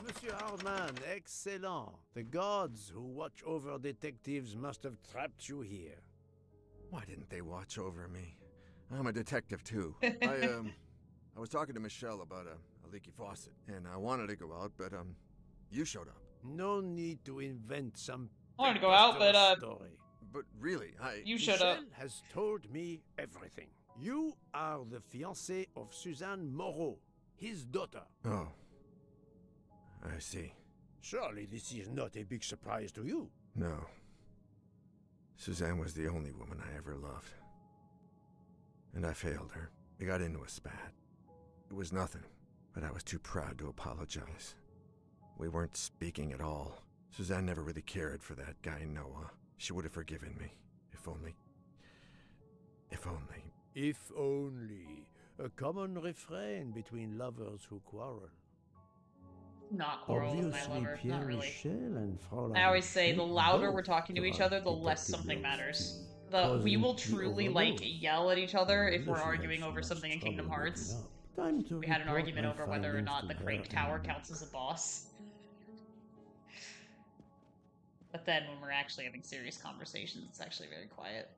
Monsieur Hardman, excellent. The gods who watch over detectives must have trapped you here. Why didn't they watch over me? I'm a detective too. I was talking to Michelle about a leaky faucet, and I wanted to go out, but you showed up. No need to invent some I wanted to go out, but story. But really, you showed up. Michelle has told me everything. You are the fiancé of Suzanne Moreau, his daughter. Oh, I see. Surely this is not a big surprise to you. No. Suzanne was the only woman I ever loved. And I failed her. We got into a spat. It was nothing, but I was too proud to apologize. We weren't speaking at all. Suzanne never really cared for that guy Noah. She would have forgiven me. If only. If only. If only. A common refrain between lovers who quarrel. Not quarrel with my Obviously, lover, Pierre not really. Michel and Fräulein I always say the Schmidt louder both we're talking to each drive other, the less Detective something Locke's matters. team, We will causing the truly like overload. yell at each other if we're Unless you arguing have so over much something in Kingdom trouble Hearts. waking up. Time to We had an report argument my over whether or findings not to the her Crank Tower and- counts as a boss. But then when we're actually having serious conversations, it's actually very quiet.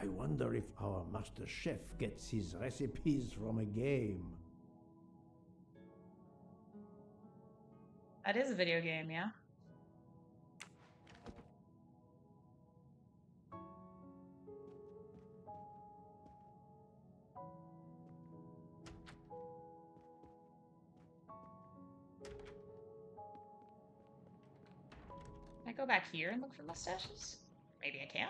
I wonder if our master chef gets his recipes from a game. That is a video game, yeah? Can I go back here and look for mustaches? Maybe I can.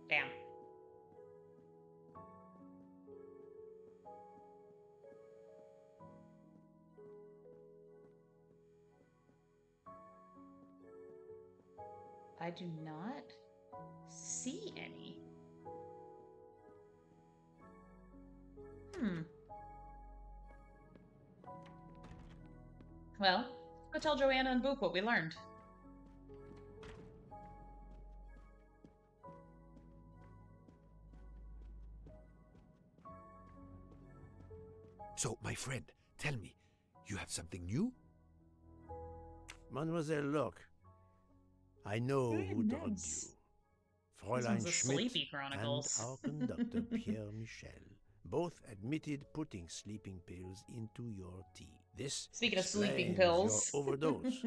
Damn. I do not see any. Well, go tell Joanna and Boop what we learned. So, my friend, tell me, you have something new? Mademoiselle Locke, I know Very who drugged nice. you. These Fräulein ones are Schmidt Sleepy Chronicles. and our conductor Pierre Michel both admitted putting sleeping pills into your tea. This Speaking of sleeping explains pills. your overdose.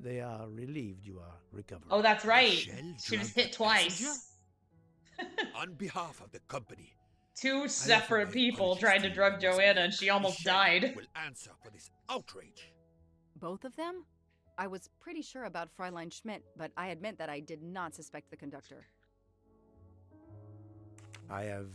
They are relieved you are recovering. Oh, that's right. Michelle She was drugged hit the twice. passenger? On behalf of the company, Two I offer separate my people apologies tried to to you, drug Mademoiselle Joanna, and Locke. she almost Michelle died. will answer for this outrage. Both of them? I was pretty sure about Fräulein Schmidt, but I admit that I did not suspect the conductor. I have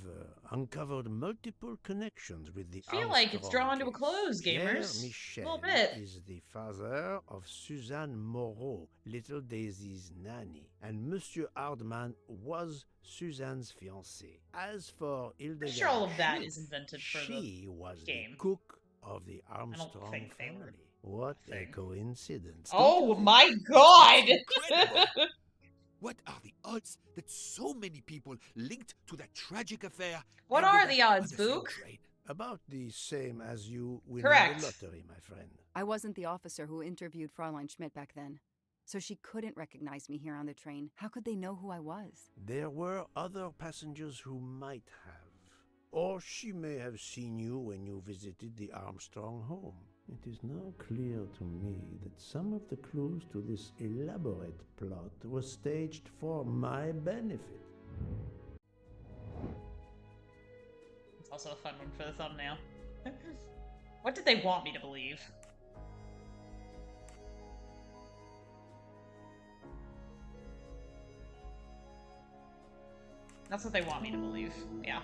uncovered multiple connections with the I feel like it's Armstrong drawing to a case. close, Pierre gamers. Michel A little bit. is the father of Suzanne Moreau, little Daisy's nanny, and Monsieur Hardman was Suzanne's fiancé. As for Hildegard I'm sure all of that Schmidt, is invented for she the was game. the cook of the Armstrong think they were family. What a thing. coincidence. Oh my god! Incredible! What are the odds that so many people linked to that tragic affair? What ended are up the on odds, the same Book? train? About the same as you winning Correct. the lottery, my friend. I wasn't the officer who interviewed Fräulein Schmidt back then, so she couldn't recognize me here on the train. How could they know who I was? There were other passengers who might have. Or she may have seen you when you visited the Armstrong home. It is now clear to me that some of the clues to this elaborate plot were staged for my benefit. It's also a fun one for the thumbnail. What did they want me to believe? That's what they want me to believe. Yeah.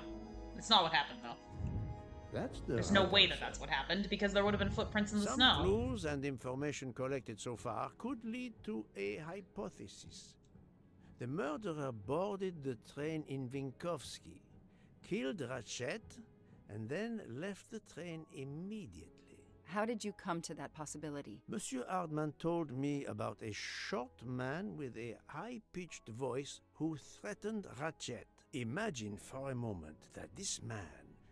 It's not what happened, though. There's no way that that's what happened, because there would have been footprints in the Some snow. clues and information collected so far could lead to a hypothesis. The murderer boarded the train in Vinkovsky, killed Ratchet, and then left the train immediately. How did you come to that possibility? Monsieur Hardman told me about a short man with a high-pitched voice who threatened Ratchet. Imagine for a moment that this man,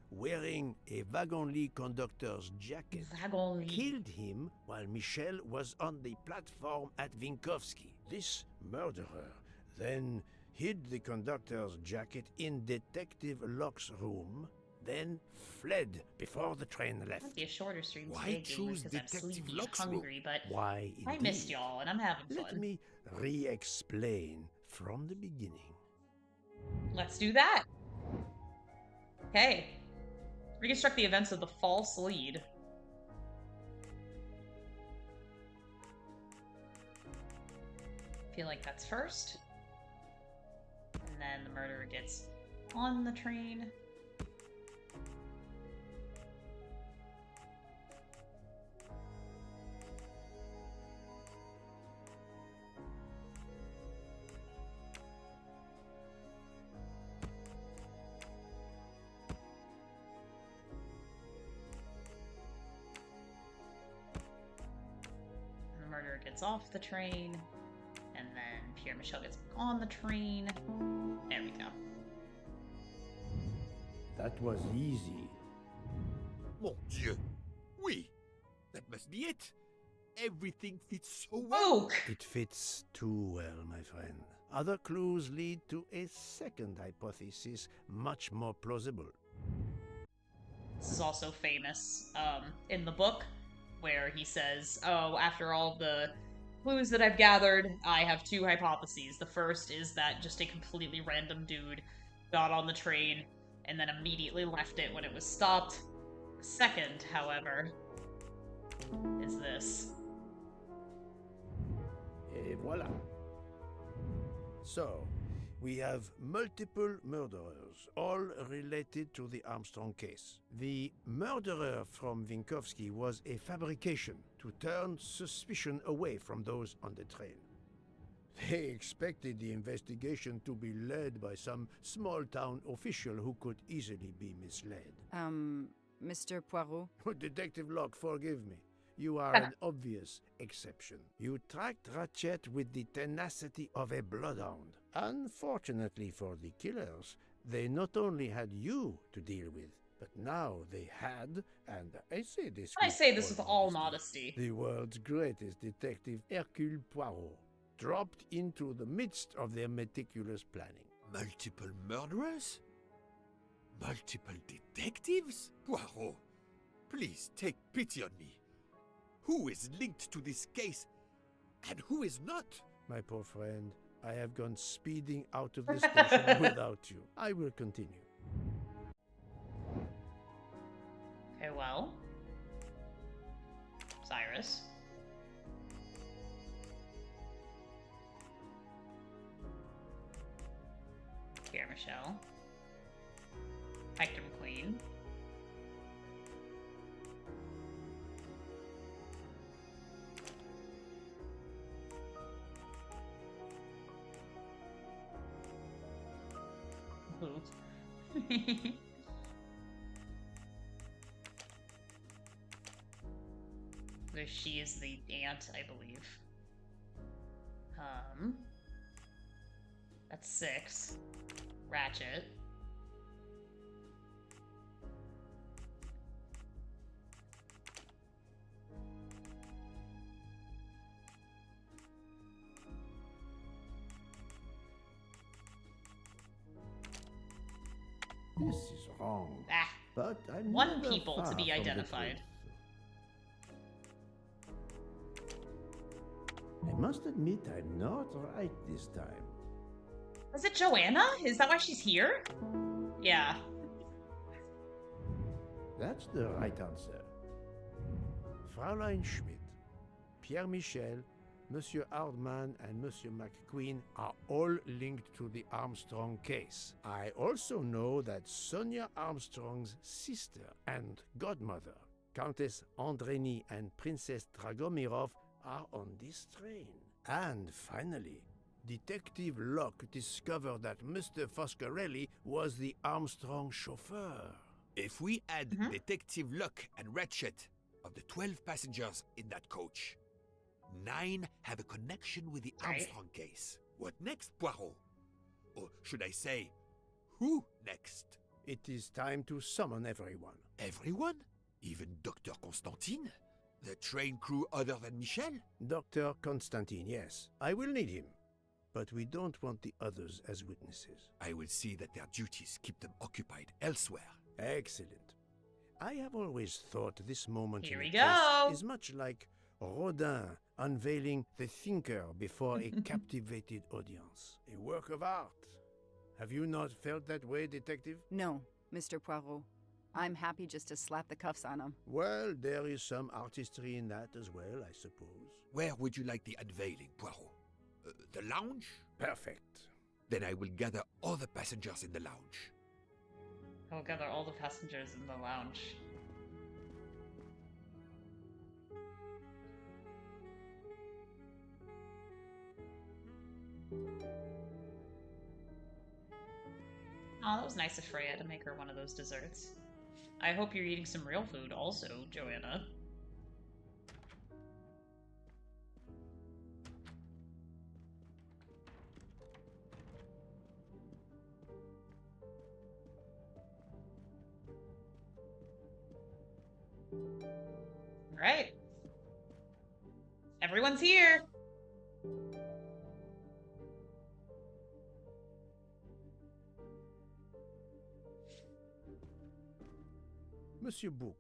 wearing a wagon-lit conductor's jacket, killed him while Michel was on the platform at Vinkovsky. This murderer then hid the conductor's jacket in Detective Locke's room, then fled before the train left. Might be a shorter stream Why today, choose because I'm Detective sleepy and Locke's room? hungry, but Why, I missed indeed. y'all, and I'm having Let fun. me re-explain from the beginning. Let's do that. Okay. Reconstruct the events of the false lead. Feel like that's first. And then the murderer gets on the train. And the murderer gets off the train. And then Pierre Michel gets on the train. There we go. That was easy. Mon Dieu! Oui! That must be it! Everything fits so well! Oak! It fits too well, my friend. Other clues lead to a second hypothesis, much more plausible. This is also famous in the book, where he says, oh, after all the clues that I've gathered, I have two hypotheses. The first is that just a completely random dude got on the train and then immediately left it when it was stopped. The second, however, is this. Et voilà. So, we have multiple murderers, all related to the Armstrong case. The murderer from Vinkovsky was a fabrication to turn suspicion away from those on the train. They expected the investigation to be led by some small-town official who could easily be misled. Mr. Poirot? Detective Locke, forgive me. You are an obvious exception. You tracked Ratchet with the tenacity of a bloodhound. Unfortunately for the killers, they not only had you to deal with, but now they had, and I say this with all modesty, the world's greatest detective, Hercule Poirot, dropped into the midst of their meticulous planning. Multiple murderers? Multiple detectives? Poirot, please take pity on me. Who is linked to this case? And who is not? My poor friend, I have gone speeding out of this station without you. I will continue. Okay, well. Cyrus. Pierre Michel. Hector McQueen. She is the aunt, I believe. That's 6. Ratchet. This is wrong. Ah. But I'm One never people to far be from the identified. truth. I must admit I'm not right this time. Was it Joanna? Is that why she's here? Yeah. That's the right answer. Fraulein Schmidt, Pierre Michel, Monsieur Hardman, and Monsieur McQueen are all linked to the Armstrong case. I also know that Sonia Armstrong's sister and godmother, Countess Andreni and Princess Dragomirov, are on this train. And finally, Detective Locke discovered that Mr. Foscarelli was the Armstrong chauffeur. If we add Detective Locke and Ratchet, of the 12 passengers in that coach, 9 have a connection with the Armstrong case. What next, Poirot? Or should I say, who next? It is time to summon everyone. Everyone? Even Dr. Constantine? The train crew other than Michel? Dr. Constantine, yes. I will need him. But we don't want the others as witnesses. I will see that their duties keep them occupied elsewhere. Excellent. I have always thought this moment Here in we a go. case is much like Rodin unveiling the thinker before a captivated audience. A work of art. Have you not felt that way, Detective? No, Mr. Poirot. I'm happy just to slap the cuffs on him. Well, there is some artistry in that as well, I suppose. Where would you like the unveiling, Poirot? The lounge? Perfect. Then I will gather all the passengers in the lounge. I'll gather all the passengers in the lounge. Oh, that was nice of Freya to make her one of those desserts. I hope you're eating some real food also, Joanna. Alright. Everyone's here! Monsieur Bouc,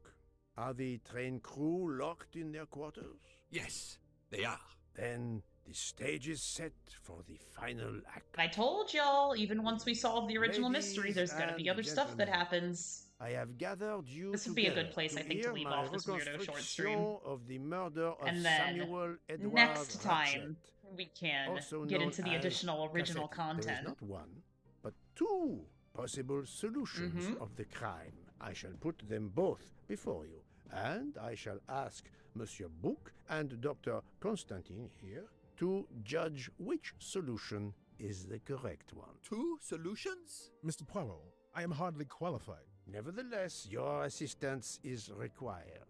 are the train crew locked in their quarters? Yes, they are. Then the stage is set for the final act. I told y'all, even once we solve the original mystery, there's gonna be and other stuff that gentlemen, happens. I have gathered you This would be a good together place, I think, to hear leave my off this weirdo short stream. reconstruction of the murder of And then, Samuel Edward next time, Ratchet, we can also get known into the as additional original Cassette. There is content. not one, but 2 possible solutions Mhm. of the crime. I shall put them both before you, and I shall ask Monsieur Bouc and Dr. Constantine here to judge which solution is the correct one. 2 solutions? Mr. Poirot, I am hardly qualified. Nevertheless, your assistance is required.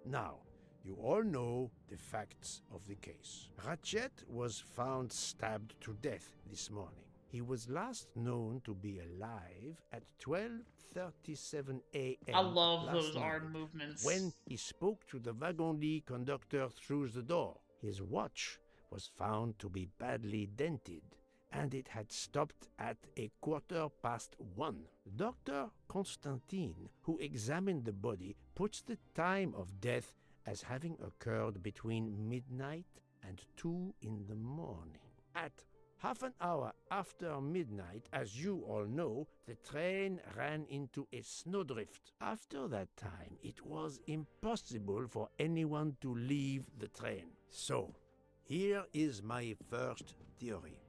Now, you all know the facts of the case. Ratchet was found stabbed to death this morning. He was last known to be alive at 12:37 a.m. I love last those night, arm movements. when he spoke to the wagon-lit conductor through the door. His watch was found to be badly dented, and it had stopped at 1:15. Dr. Constantine, who examined the body, puts the time of death as having occurred between midnight and 2 in the morning. At half an hour after midnight, as you all know, the train ran into a snowdrift. After that time, it was impossible for anyone to leave the train. So, here is my first theory.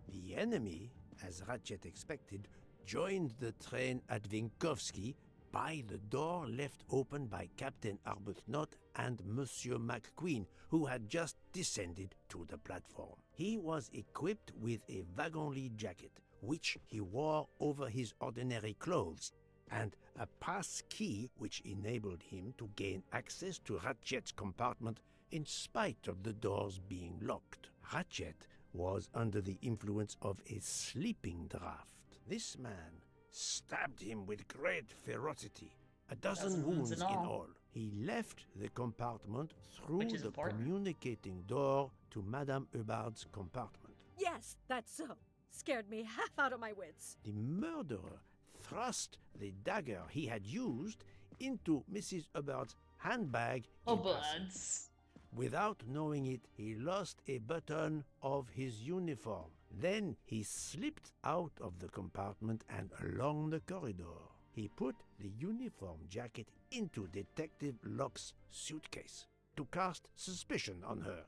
The enemy, as Ratchet expected, joined the train at Vinkovsky by the door left open by Captain Arbuthnot and Monsieur McQueen, who had just descended to the platform. He was equipped with a wagon-lit jacket, which he wore over his ordinary clothes, and a pass key which enabled him to gain access to Ratchet's compartment in spite of the doors being locked. Ratchet was under the influence of a sleeping draught. This man stabbed him with great ferocity, a dozen wounds in all. He left the compartment through the communicating door to Madame Hubbard's compartment. Yes, that's so. Scared me half out of my wits. The murderer thrust the dagger he had used into Mrs. Hubbard's handbag in passing. Without knowing it, he lost a button of his uniform. Then he slipped out of the compartment and along the corridor. He put the uniform jacket into Detective Locke's suitcase to cast suspicion on her.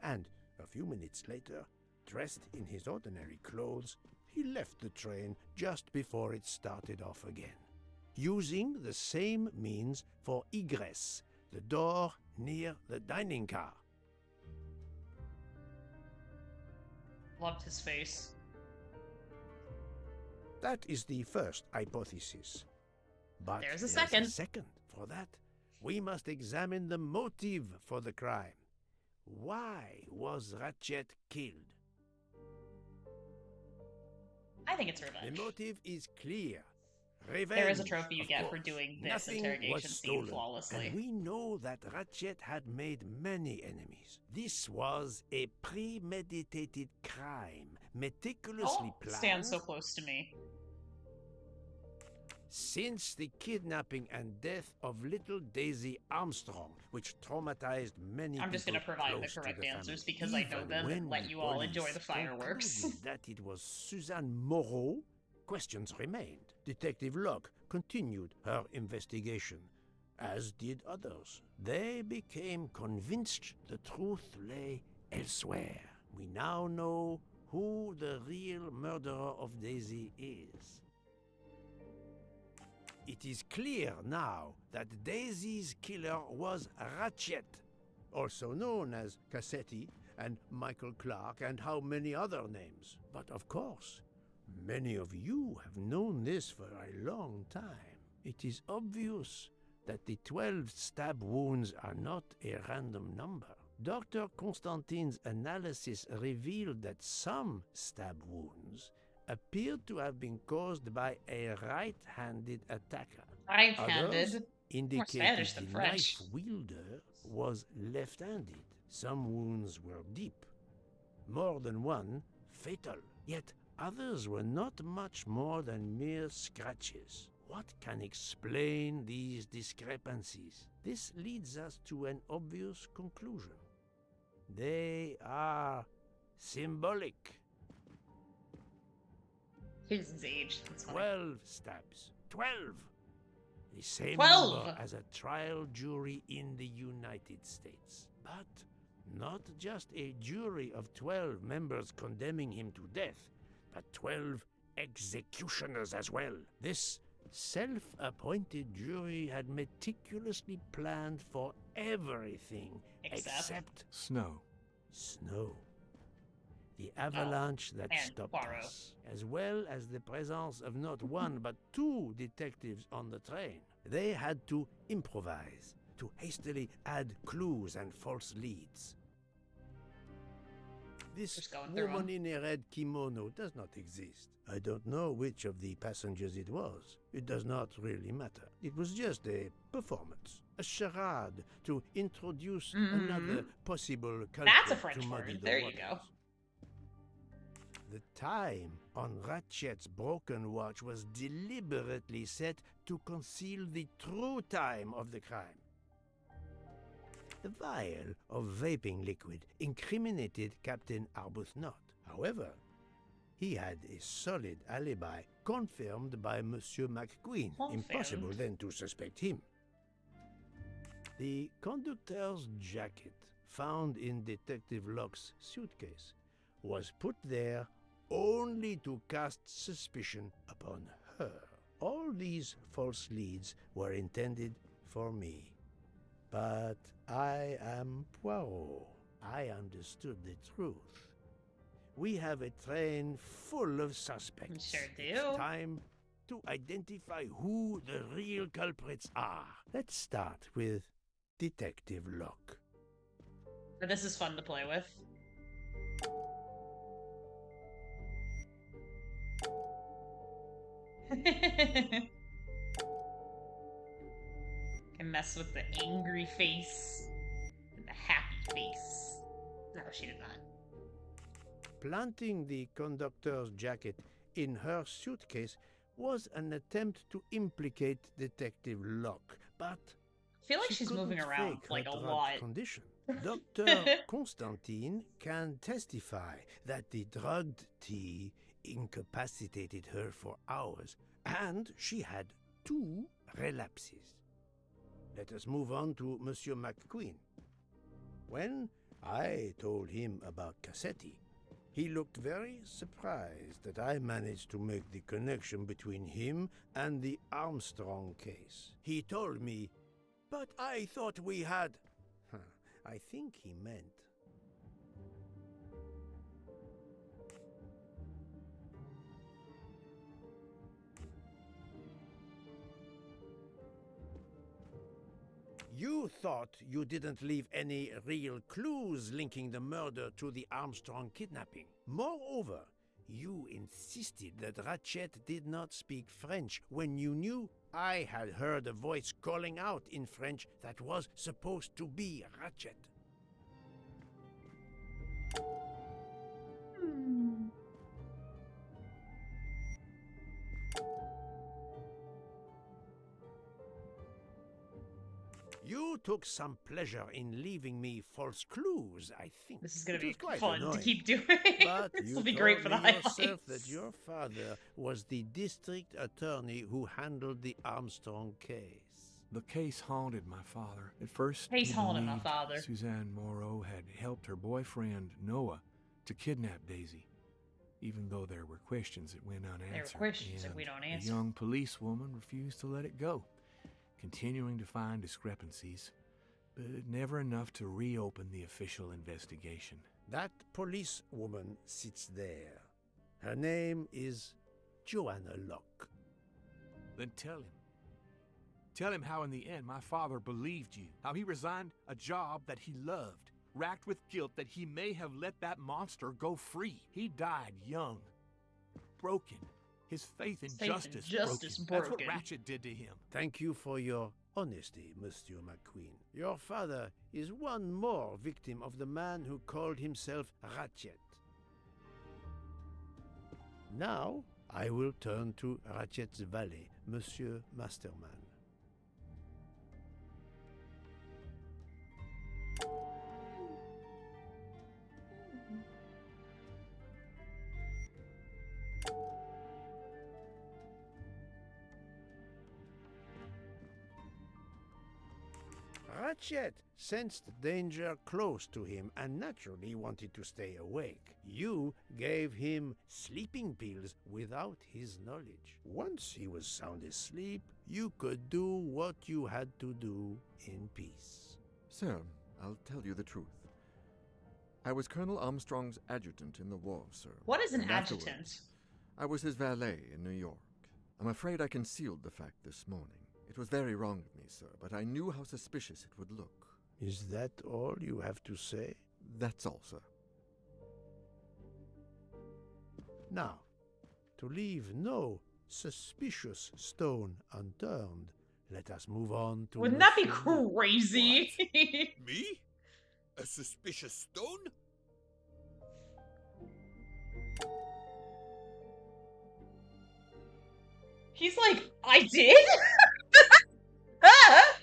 And a few minutes later, dressed in his ordinary clothes, he left the train just before it started off again, using the same means for egress, the door near the dining car. Loved his face. That is the first hypothesis. But there's a second. For that, we must examine the motive for the crime. Why was Ratchet killed? I think it's revenge. The motive is clear. Revenge. There is a trophy you get course. for doing this Nothing interrogation scene flawlessly. And we know that Ratchet had made many enemies. This was a premeditated crime, meticulously planned. Stand so close to me. Since the kidnapping and death of little Daisy Armstrong, which traumatized many people. I'm just going to provide the correct answers because I know them and let you all enjoy the fireworks. That it was Suzanne Moreau, questions remained. Detective Locke continued her investigation, as did others. They became convinced the truth lay elsewhere. We now know who the real murderer of Daisy is. It is clear now that Daisy's killer was Ratchet, also known as Cassetti and Michael Clark and how many other names. But of course, many of you have known this for a long time. It is obvious that the 12 stab wounds are not a random number. Dr. Constantine's analysis revealed that some stab wounds appeared to have been caused by a right-handed attacker. Right-handed? Others indicated the knife wielder was left-handed. Some wounds were deep, more than one fatal. Yet others were not much more than mere scratches. What can explain these discrepancies? This leads us to an obvious conclusion. They are symbolic. Here's his age. 12 stabs. 12! The same 12! number as a trial jury in the United States. But not just a jury of 12 members condemning him to death, but 12 executioners as well. This self-appointed jury had meticulously planned for everything except snow. Snow. The avalanche that stopped Poirot. us, as well as the presence of not one but two detectives on the train. They had to improvise, to hastily add clues and false leads. This woman in a red kimono does not exist. I don't know which of the passengers it was. It does not really matter. It was just a performance, a charade to introduce another possible culprit. That's a French to muddy word. the There you waters. go. The time on Ratchet's broken watch was deliberately set to conceal the true time of the crime. The vial of vaping liquid incriminated Captain Arbuthnot. However, he had a solid alibi confirmed by Monsieur McQueen. Impossible then to suspect him. The conductor's jacket found in Detective Locke's suitcase was put there only to cast suspicion upon her. All these false leads were intended for me. But I am Poirot. I understood the truth. We have a train full of suspects. Sure do. It's time to identify who the real culprits are. Let's start with Detective Locke. This is fun to play with. Can mess with the angry face and the happy face. No, she did not. Planting the conductor's jacket in her suitcase was an attempt to implicate Detective Locke, but I feel like she she's couldn't moving around fake like her a drug lot. Condition. Dr. Constantine can testify that the drugged tea incapacitated her for hours, and she had 2 relapses. Let us move on to Monsieur McQueen. When I told him about Cassetti, he looked very surprised that I managed to make the connection between him and the Armstrong case. He told me, "But I thought we had..." I think he meant... You thought you didn't leave any real clues linking the murder to the Armstrong kidnapping. Moreover, you insisted that Ratchet did not speak French when you knew I had heard a voice calling out in French that was supposed to be Ratchet. You took some pleasure in leaving me false clues, I think. This is going to It be was quite fun annoying. to keep doing. But This you will be told great for the me yourself highlights. that your father was the district attorney who handled the Armstrong case. The case haunted my father. At first, Case he haunted my believed father. Suzanne Moreau had helped her boyfriend, Noah, to kidnap Daisy, even though there were questions that went unanswered. questions that and we don't the answer. young policewoman refused to let it go, continuing to find discrepancies, but never enough to reopen the official investigation. That policewoman sits there. Her name is Joanna Locke. Then tell him. Tell him how in the end my father believed you, how he resigned a job that he loved, racked with guilt that he may have let that monster go free. He died young, broken, his faith in justice broken. That's what Ratchet did to him. Thank you for your honesty, Monsieur McQueen. Your father is one more victim of the man who called himself Ratchet. Now, I will turn to Ratchet's valet, Monsieur Masterman. Ratchet sensed danger close to him and naturally wanted to stay awake. You gave him sleeping pills without his knowledge. Once he was sound asleep, you could do what you had to do in peace. Sir, I'll tell you the truth. I was Colonel Armstrong's adjutant in the war, sir. What is an And adjutant? afterwards, I was his valet in New York. I'm afraid I concealed the fact this morning. It was very wrong of me, sir, but I knew how suspicious it would look. Is that all you have to say? That's all, sir. Now, to leave no suspicious stone unturned, let us move on to... Wouldn't that be Monsieur crazy? Me? A suspicious stone? He's like, I did? Ah!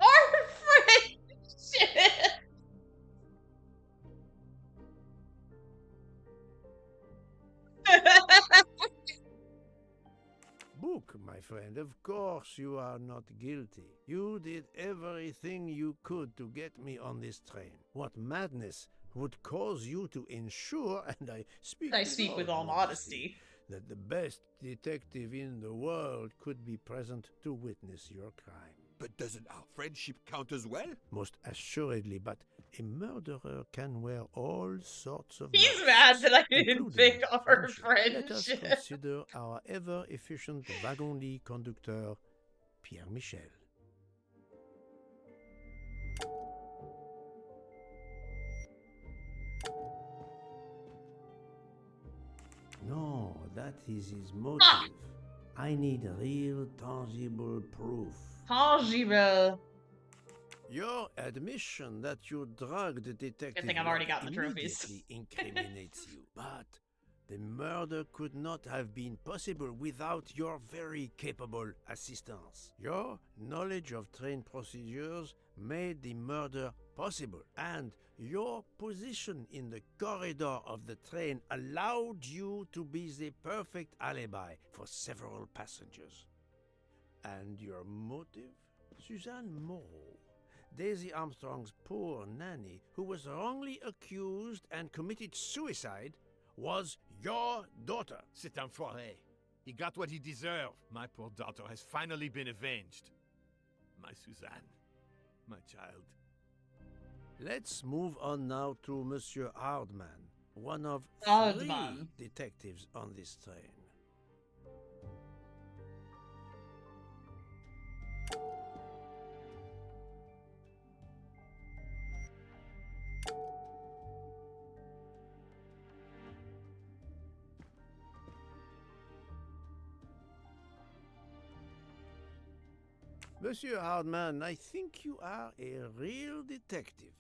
Our friendship! Book, my friend, of course you are not guilty. You did everything you could to get me on this train. What madness would cause you to ensure, and I speak with all modesty, that the best detective in the world could be present to witness your crime? But doesn't our friendship count as well? Most assuredly, but a murderer can wear all sorts of He's masks, mad that I didn't including pick our friendship. Let us friendship. consider our ever-efficient wagon-lit conductor, Pierre Michel. No, that is his motive. I need real, tangible proof. Tangible. Your admission that you drugged Detective Good thing I've already Locke gotten the trophies. immediately incriminates you. But the murder could not have been possible without your very capable assistance. Your knowledge of train procedures made the murder possible, and your position in the corridor of the train allowed you to be the perfect alibi for several passengers. And your motive? Suzanne Moreau, Daisy Armstrong's poor nanny, who was wrongly accused and committed suicide, was your daughter. C'est un foiré. He got what he deserved. My poor daughter has finally been avenged. My Suzanne. My child. Let's move on now to Monsieur Hardman, one of Hardman. 3 detectives on this train. Monsieur Hardman, I think you are a real detective,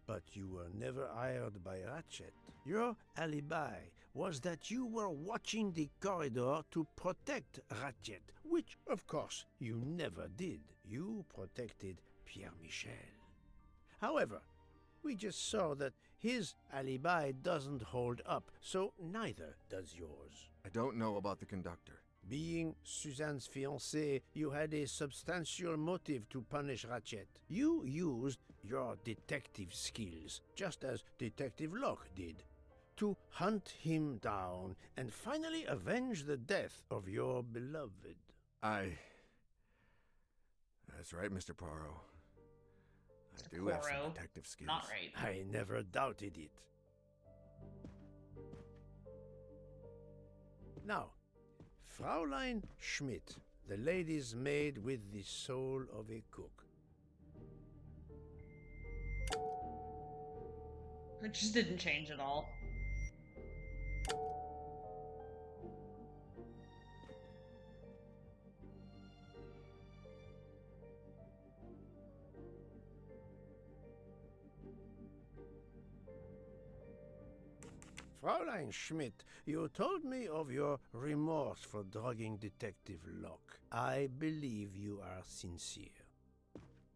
but you were never hired by Ratchet. Your alibi was that you were watching the corridor to protect Ratchet, which, of course, you never did. You protected Pierre Michel. However, we just saw that his alibi doesn't hold up, so neither does yours. I don't know about the conductor. Being Suzanne's fiancé, you had a substantial motive to punish Ratchet. You used your detective skills, just as Detective Locke did, to hunt him down and finally avenge the death of your beloved. That's right, Mr. Poirot. I do have some detective skills. Not right. I never doubted it. Now, Fraulein Schmidt, the lady's maid with the soul of a cook. It just didn't change at all. Fraulein Schmidt, you told me of your remorse for drugging Detective Locke. I believe you are sincere.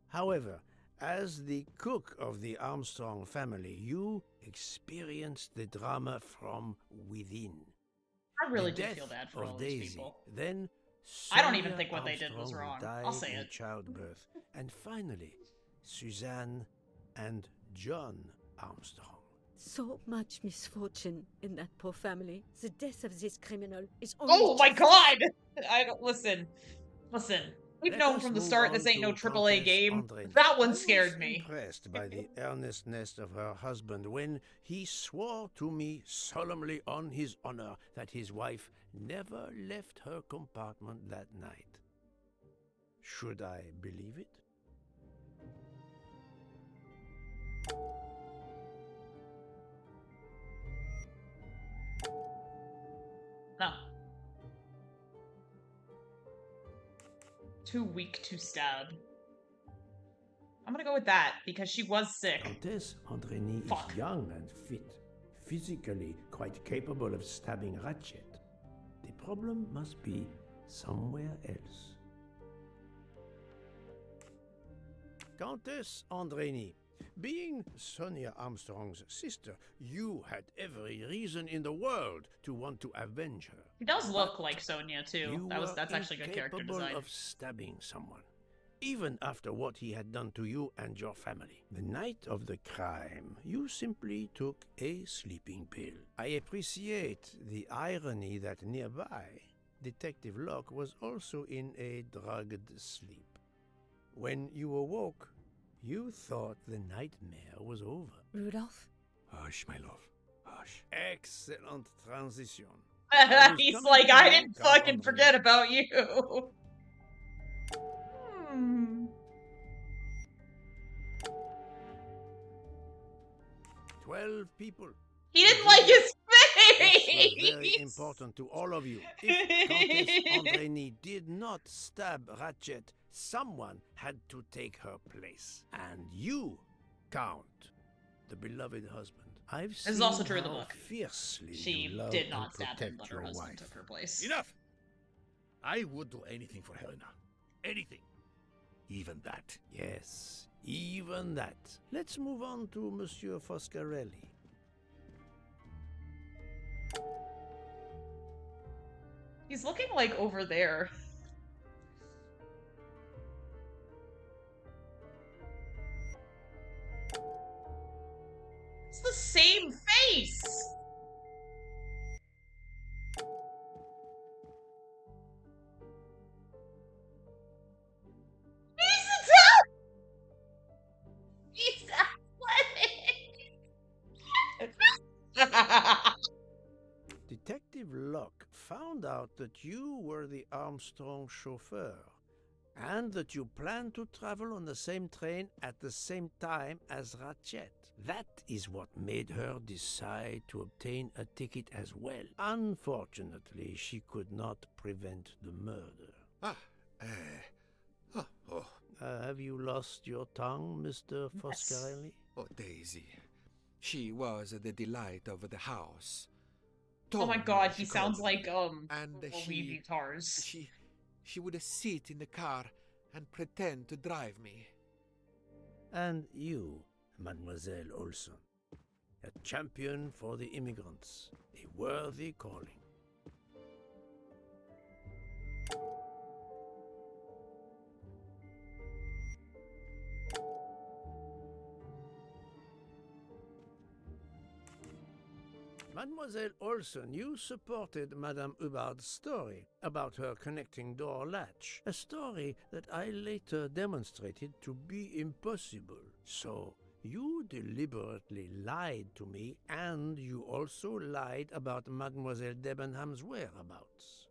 However, as the cook of the Armstrong family, you experienced the drama from within. I really The do feel death bad for of all these Daisy, people. Then I don't even Sonia think what they did was Armstrong wrong. died I'll say in it. childbirth, and finally, Suzanne and John Armstrong. So much misfortune in that poor family. The death of this criminal is only Oh my just- god! I don't listen. We've Let known us from the move start on this ain't no to AAA Countess game. André. That I one was scared me. Impressed by the earnestness of her husband when he swore to me solemnly on his honor that his wife never left her compartment that night. Should I believe it? No. Too weak to stab. I'm gonna go with that because she was sick. Countess Andreni is young and fit, physically quite capable of stabbing Ratchet. The problem must be somewhere else. Countess Andreni, being Sonia Armstrong's sister, you had every reason in the world to want to avenge her. He does look like Sonia too. That's actually good character incapable design. Of stabbing someone, even after what he had done to you and your family. The night of the crime, you simply took a sleeping pill. I appreciate the irony that nearby, Detective Locke was also in a drugged sleep. When you awoke, you thought the nightmare was over. Rudolph? Hush, my love. Hush. Excellent transition. He's like, I didn't fucking forget about you. 12 people. He didn't like his face! This was very important to all of you. If Countess Andreni did not stab Ratchet, someone had to take her place. And you, Count, the beloved husband. I've seen This is also true in the how book. fiercely She you love did not and stab him, protect but her your husband wife. took her place. Enough! I would do anything for Helena. Anything. Even that. Yes, even that. Let's move on to Monsieur Foscarelli. He's looking like over there. It's the same face! He's athletic! Detective Locke found out that you were the Armstrong chauffeur, and that you planned to travel on the same train at the same time as Ratchet. That is what made her decide to obtain a ticket as well. Unfortunately, she could not prevent the murder. Have you lost your tongue, Mr. Foscarelli? Oh, Daisy. She was the delight of the house. Oh my god, he sounds like, and Luigi Tars. She would sit in the car and pretend to drive me. And you, Mademoiselle Olson, a champion for the immigrants, a worthy calling. Mademoiselle Olson, you supported Madame Hubbard's story about her connecting door latch, a story that I later demonstrated to be impossible. So, you deliberately lied to me, and you also lied about Mademoiselle Debenham's whereabouts.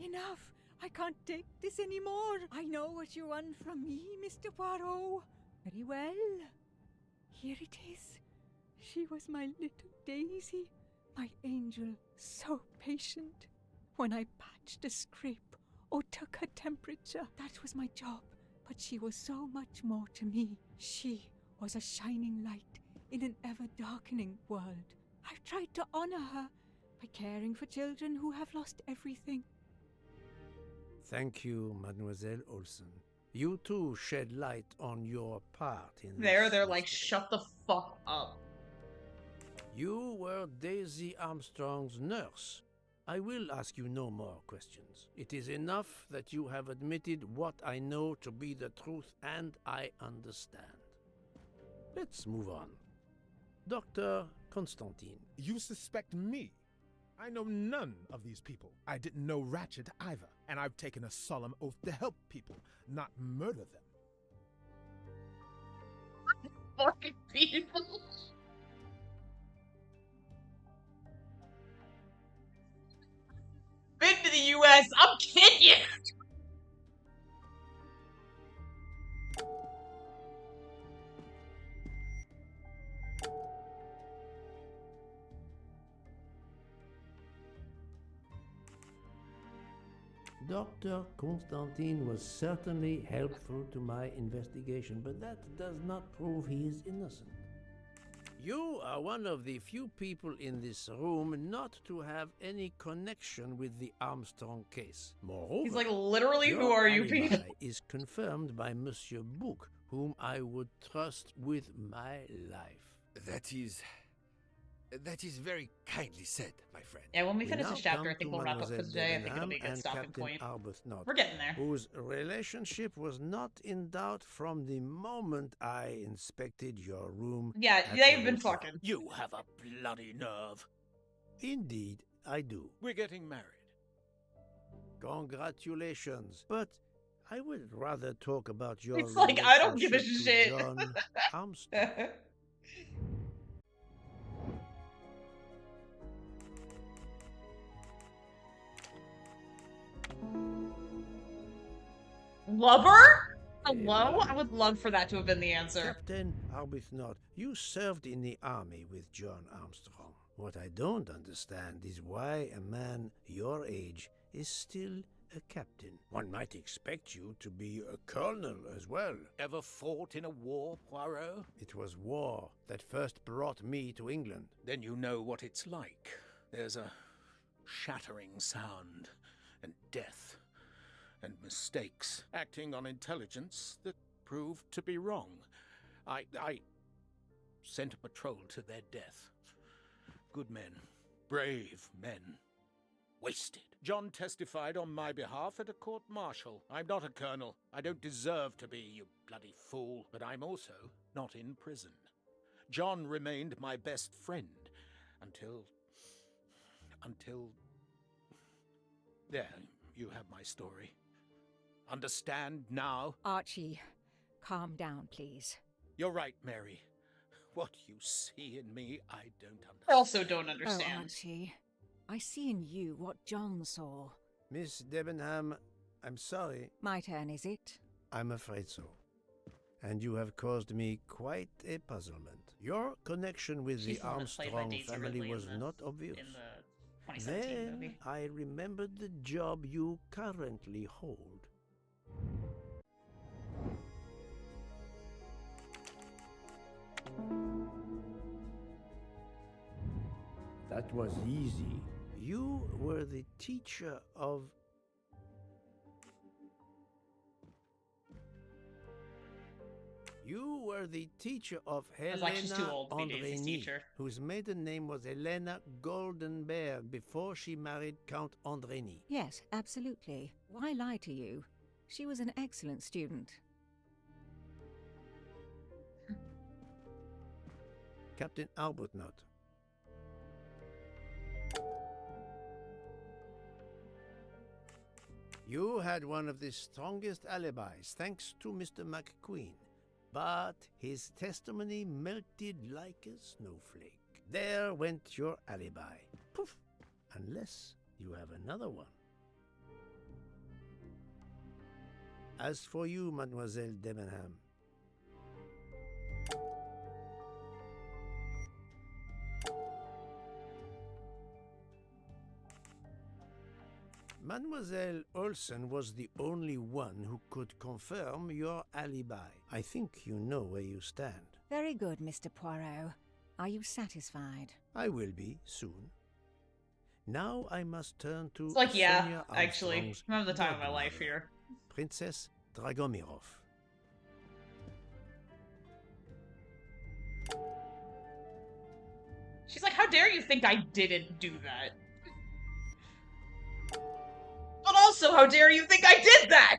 Enough! I can't take this anymore. I know what you want from me, Mr. Poirot. Very well. Here it is. She was my little Daisy, my angel, so patient. When I patched a scrape or took her temperature, that was my job. But she was so much more to me. She was a shining light in an ever-darkening world. I've tried to honor her by caring for children who have lost everything. Thank you, Mademoiselle Olson. You too shed light on your part in They're like, shut the fuck up. You were Daisy Armstrong's nurse. I will ask you no more questions. It is enough that you have admitted what I know to be the truth, and I understand. Let's move on. Dr. Constantine. You suspect me? I know none of these people. I didn't know Ratchet either, and I've taken a solemn oath to help people, not murder them. Fucking people. Been to the US, I'm kidding. Dr. Constantine was certainly helpful to my investigation, but that does not prove he is innocent. You are one of the few people in this room not to have any connection with the Armstrong case. Moreover, he's like, literally, who your are you alibi people? is confirmed by Monsieur Bouc, whom I would trust with my life. That is very kindly said, my friend. Yeah, when we finish now this chapter, come I think to we'll wrap up for Mademoiselle today. I think it'll be a Debenham good and stopping Captain point. Arbuthnot, We're getting there. whose relationship was not in doubt from the moment I inspected your room. Yeah, at they've the been hotel. fucking. You have a bloody nerve. Indeed, I do. We're getting married. Congratulations. But I would rather talk about your It's like, I don't give a relationship to shit. John Armstrong. Lover? Hello? I would love for that to have been the answer. Captain Arbuthnot, you served in the army with John Armstrong. What I don't understand is why a man your age is still a captain. One might expect you to be a colonel as well. Ever fought in a war, Poirot? It was war that first brought me to England. Then you know what it's like. There's a shattering sound, and death, and mistakes, acting on intelligence that proved to be wrong. I sent a patrol to their death. Good men, brave men, wasted. John testified on my behalf at a court-martial. I'm not a colonel. I don't deserve to be, you bloody fool. But I'm also not in prison. John remained my best friend until... There, you have my story. Understand now? Archie, calm down, please. You're right, Mary. What you see in me, I don't understand. I also don't Oh, understand. Archie, I see in you what John saw. Miss Debenham, I'm sorry. My turn, is it? I'm afraid so. And you have caused me quite a puzzlement. Your connection with She's the the one that's played by Armstrong Daisy family Ridley was in the- not obvious. In the 2017 Then movie. I remembered the job you currently hold. That was easy. You were the teacher of... You were the teacher of was like, she's too Helena old to be Daisy's Andrény, teacher. whose maiden name was Helena Goldenberg before she married Count Andrény. Yes, absolutely. Why lie to you? She was an excellent student. Captain Arbuthnot. You had one of the strongest alibis, thanks to Mr. McQueen. But his testimony melted like a snowflake. There went your alibi. Poof! Unless you have another one. As for you, Mademoiselle Debenham, Mademoiselle Olsen was the only one who could confirm your alibi. I think you know where you stand. Very good, Mr. Poirot. Are you satisfied? I will be soon. Now I must turn to It's like, yeah, Sonia actually. Armstrong's I'm having the time of my life godmother, here. Princess Dragomirov. She's like, how dare you think I didn't do that? But also, how dare you think I did that?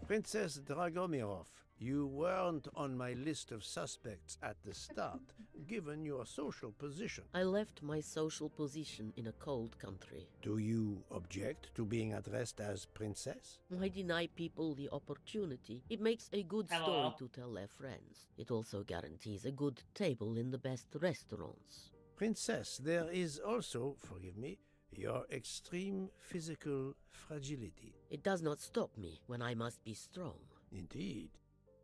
Princess Dragomirov, you weren't on my list of suspects at the start, given your social position. I left my social position in a cold country. Do you object to being addressed as princess? I deny people the opportunity. It makes a good Hello. story to tell their friends. It also guarantees a good table in the best restaurants. Princess, there is also, forgive me, your extreme physical fragility. It does not stop me when I must be strong. Indeed.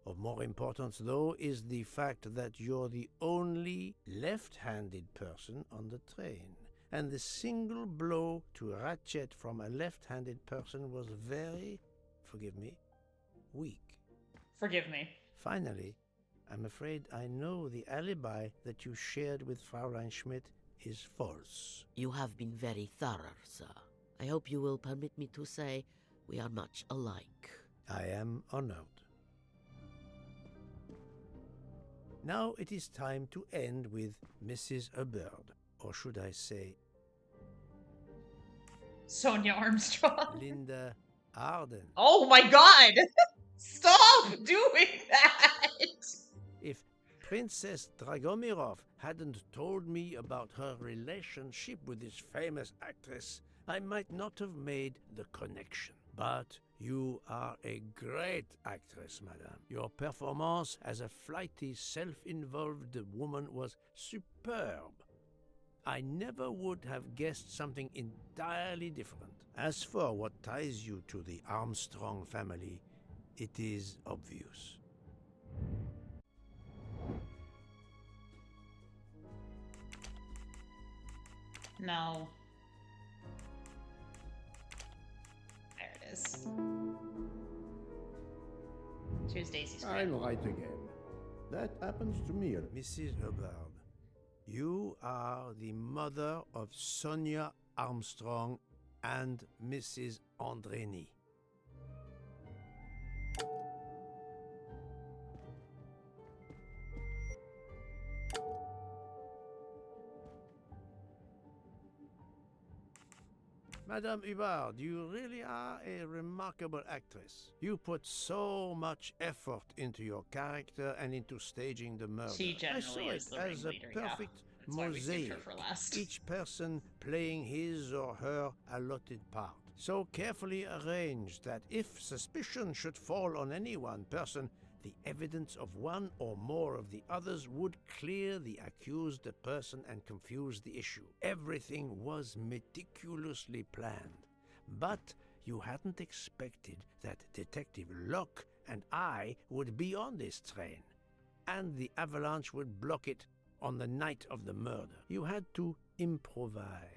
Of more importance, though, is the fact that you're the only left-handed person on the train. and the single blow to Ratchet from a left-handed person was very, forgive me, weak. Forgive me. Finally, I'm afraid I know the alibi that you shared with Fraulein Schmidt is false. You have been very thorough, sir. I hope you will permit me to say we are much alike. I am honored. Now it is time to end with Mrs. Hubbard, or should I say... Sonia Armstrong. Linda Arden. Oh my god! Stop doing that! If Princess Dragomirov hadn't told me about her relationship with this famous actress, I might not have made the connection. But you are a great actress, madame. Your performance as a flighty, self-involved woman was superb. I never would have guessed something entirely different. As for what ties you to the Armstrong family, it is obvious. No. There it is. Choose Daisy's I'm right again. That happens to me. Mrs. Hubbard, you are the mother of Sonia Armstrong and Mrs. Andreni. Madame Hubbard, you really are a remarkable actress. You put so much effort into your character and into staging the murder. She generally I is saw the it as a ringleader, yeah. perfect That's why we saved mosaic, her for last. each person playing his or her allotted part. So carefully arranged that if suspicion should fall on any one person, the evidence of one or more of the others would clear the accused person and confuse the issue. Everything was meticulously planned. But you hadn't expected that Detective Locke and I would be on this train, and the avalanche would block it on the night of the murder. You had to improvise.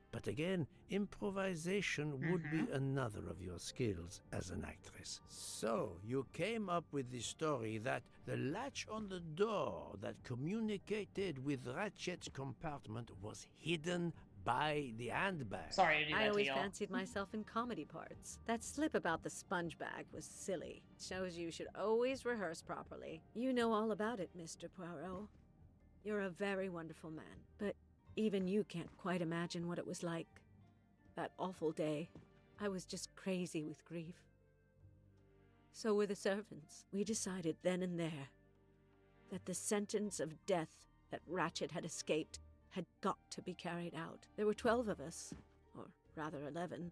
But again, improvisation would be another of your skills as an actress. So you came up with the story that the latch on the door that communicated with Ratchet's compartment was hidden by the handbag. Sorry to do that I always to y'all. fancied myself in comedy parts. That slip about the sponge bag was silly. Shows you should always rehearse properly. You know all about it, Mr. Poirot. You're a very wonderful man, but even you can't quite imagine what it was like. That awful day. I was just crazy with grief. So were the servants. We decided then and there that the sentence of death that Ratchet had escaped had got to be carried out. There were 12 of us, or rather 11.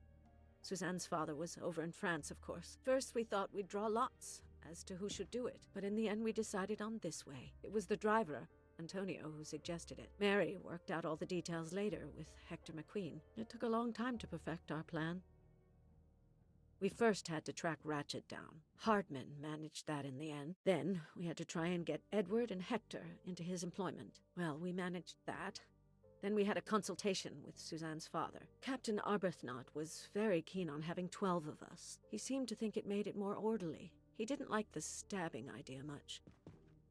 Suzanne's father was over in France, of course. First we thought we'd draw lots as to who should do it, but in the end we decided on this way. It was the driver, Antonio, who suggested it. Mary worked out all the details later with Hector McQueen. It took a long time to perfect our plan. We first had to track Ratchet down. Hardman managed that in the end. Then we had to try and get Edward and Hector into his employment. Well, we managed that. Then we had a consultation with Suzanne's father. Captain Arbuthnot was very keen on having 12 of us. He seemed to think it made it more orderly. He didn't like the stabbing idea much,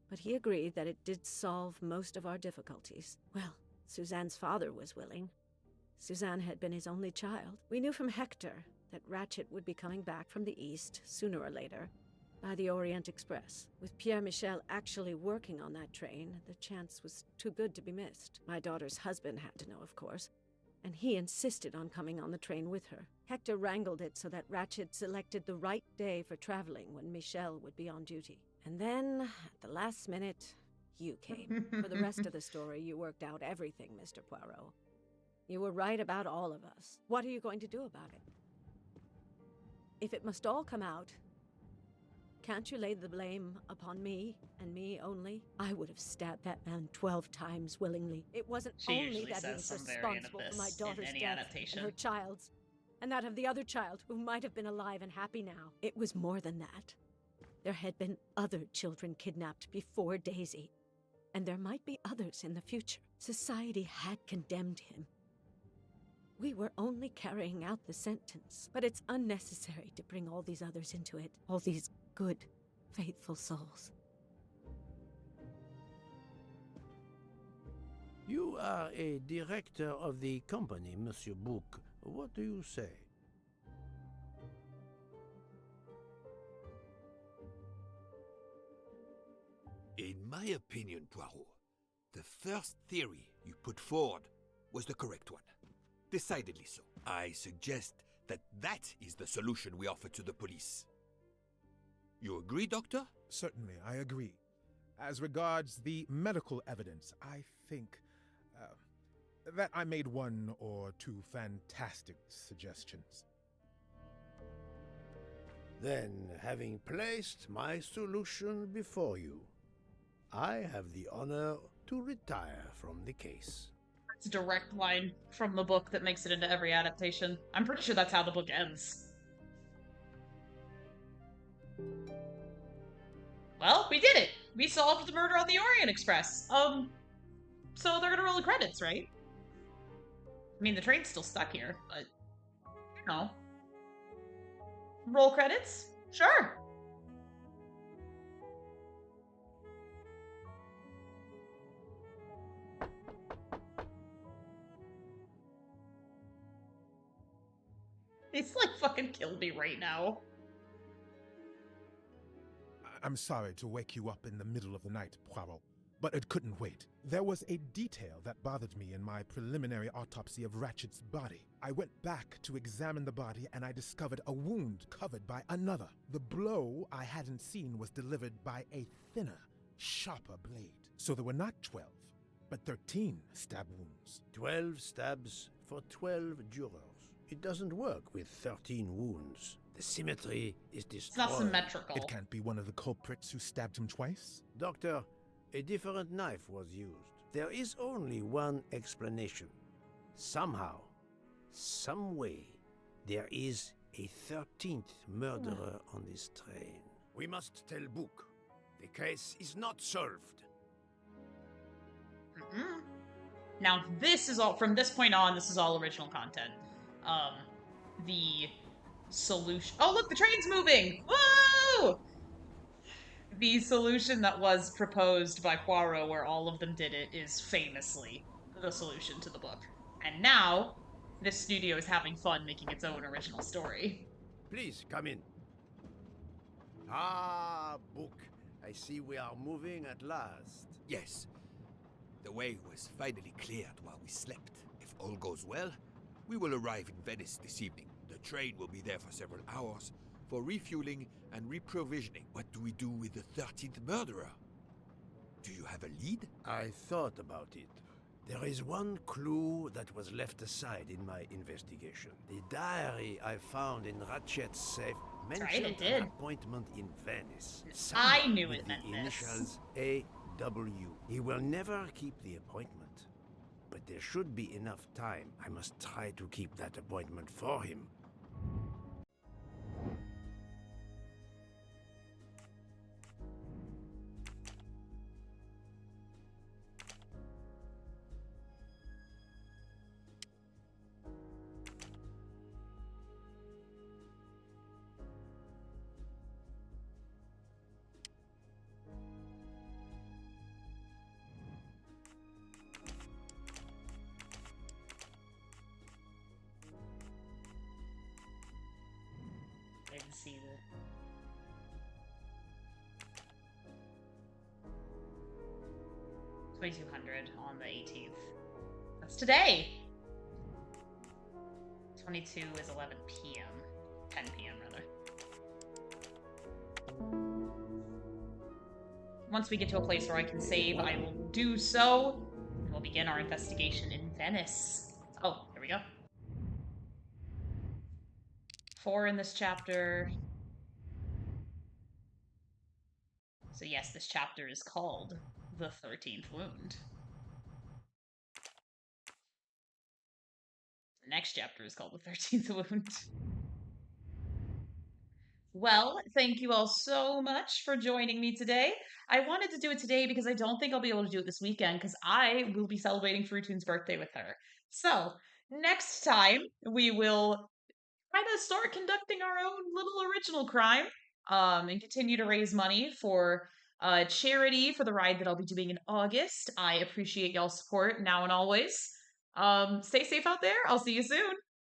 but he agreed that it did solve most of our difficulties. Well, Suzanne's father was willing. Suzanne had been his only child. We knew from Hector that Ratchet would be coming back from the east sooner or later by the Orient Express. With Pierre Michel actually working on that train, the chance was too good to be missed. My daughter's husband had to know, of course, and he insisted on coming on the train with her. Hector wrangled it so that Ratchet selected the right day for traveling when Michel would be on duty. And then, at the last minute, you came. For the rest of the story, you worked out everything, Mr. Poirot. You were right about all of us. What are you going to do about it? If it must all come out, can't you lay the blame upon me, and me only? I would have stabbed that man 12 times willingly. It wasn't She only usually that he says was some variant responsible of for my this daughter's in any death adaptation. and her child's, and that of the other child who might have been alive and happy now. It was more than that. There had been other children kidnapped before Daisy, and there might be others in the future. Society had condemned him, We were only carrying out the sentence, but it's unnecessary to bring all these others into it. All these good, faithful souls. You are a director of the company, Monsieur Bouc. What do you say? In my opinion, Poirot, the first theory you put forward was the correct one. Decidedly so. I suggest that is the solution we offer to the police. You agree, Doctor? Certainly, I agree. As regards the medical evidence, I think that I made one or two fantastic suggestions. Then, having placed my solution before you, I have the honor to retire from the case. It's a direct line from the book that makes it into every adaptation. I'm pretty sure that's how the book ends. Well, we did it! We solved the murder on the Orient Express. So they're gonna roll the credits, right? I mean, the train's still stuck here, but, you know. Roll credits? Sure. He's like fucking killed me right now. I'm sorry to wake you up in the middle of the night, Poirot, but it couldn't wait. There was a detail that bothered me in my preliminary autopsy of Ratchet's body. I went back to examine the body and I discovered a wound covered by another. The blow I hadn't seen was delivered by a thinner, sharper blade. So there were not 12, but 13 stab wounds. 12 stabs for 12 jurors. It doesn't work with 13 wounds. The symmetry is destroyed. It's not symmetrical. It can't be one of the culprits who stabbed him twice? Doctor, a different knife was used. There is only one explanation. Somehow, some way, there is a 13th murderer on this train. We must tell Bouc. The case is not solved. Now, this is all, from this point on, this is all original content. The solution... Oh, look, the train's moving! Whoa! The solution that was proposed by Poirot, where all of them did it, is famously the solution to the book. And now, this studio is having fun making its own original story. Please, come in. Ah, Bouc. I see we are moving at last. Yes. The way was finally cleared while we slept. If all goes well, we will arrive in Venice this evening. The train will be there for several hours for refueling and reprovisioning. What do we do with the 13th murderer? Do you have a lead? I thought about it. There is one clue that was left aside in my investigation. The diary I found in Ratchet's safe mentioned an appointment in Venice. I knew with it the meant initials A.W. He will never keep the appointment. But there should be enough time. I must try to keep that appointment for him. I didn't see the... 2200 on the 18th. That's today! 22 is 11 p.m. 10 p.m. rather. Once we get to a place where I can save, I will do so. And we'll begin our investigation in Venice. Oh, here we go. 4 in this chapter. So yes, this chapter is called The 13th Wound. The next chapter is called The 13th Wound. Well, thank you all so much for joining me today. I wanted to do it today because I don't think I'll be able to do it this weekend because I will be celebrating Fruitoon's birthday with her. So, next time we will kind of start conducting our own little original crime and continue to raise money for charity for the ride that I'll be doing in August. I appreciate y'all's support now and always. Stay safe out there. I'll see you soon.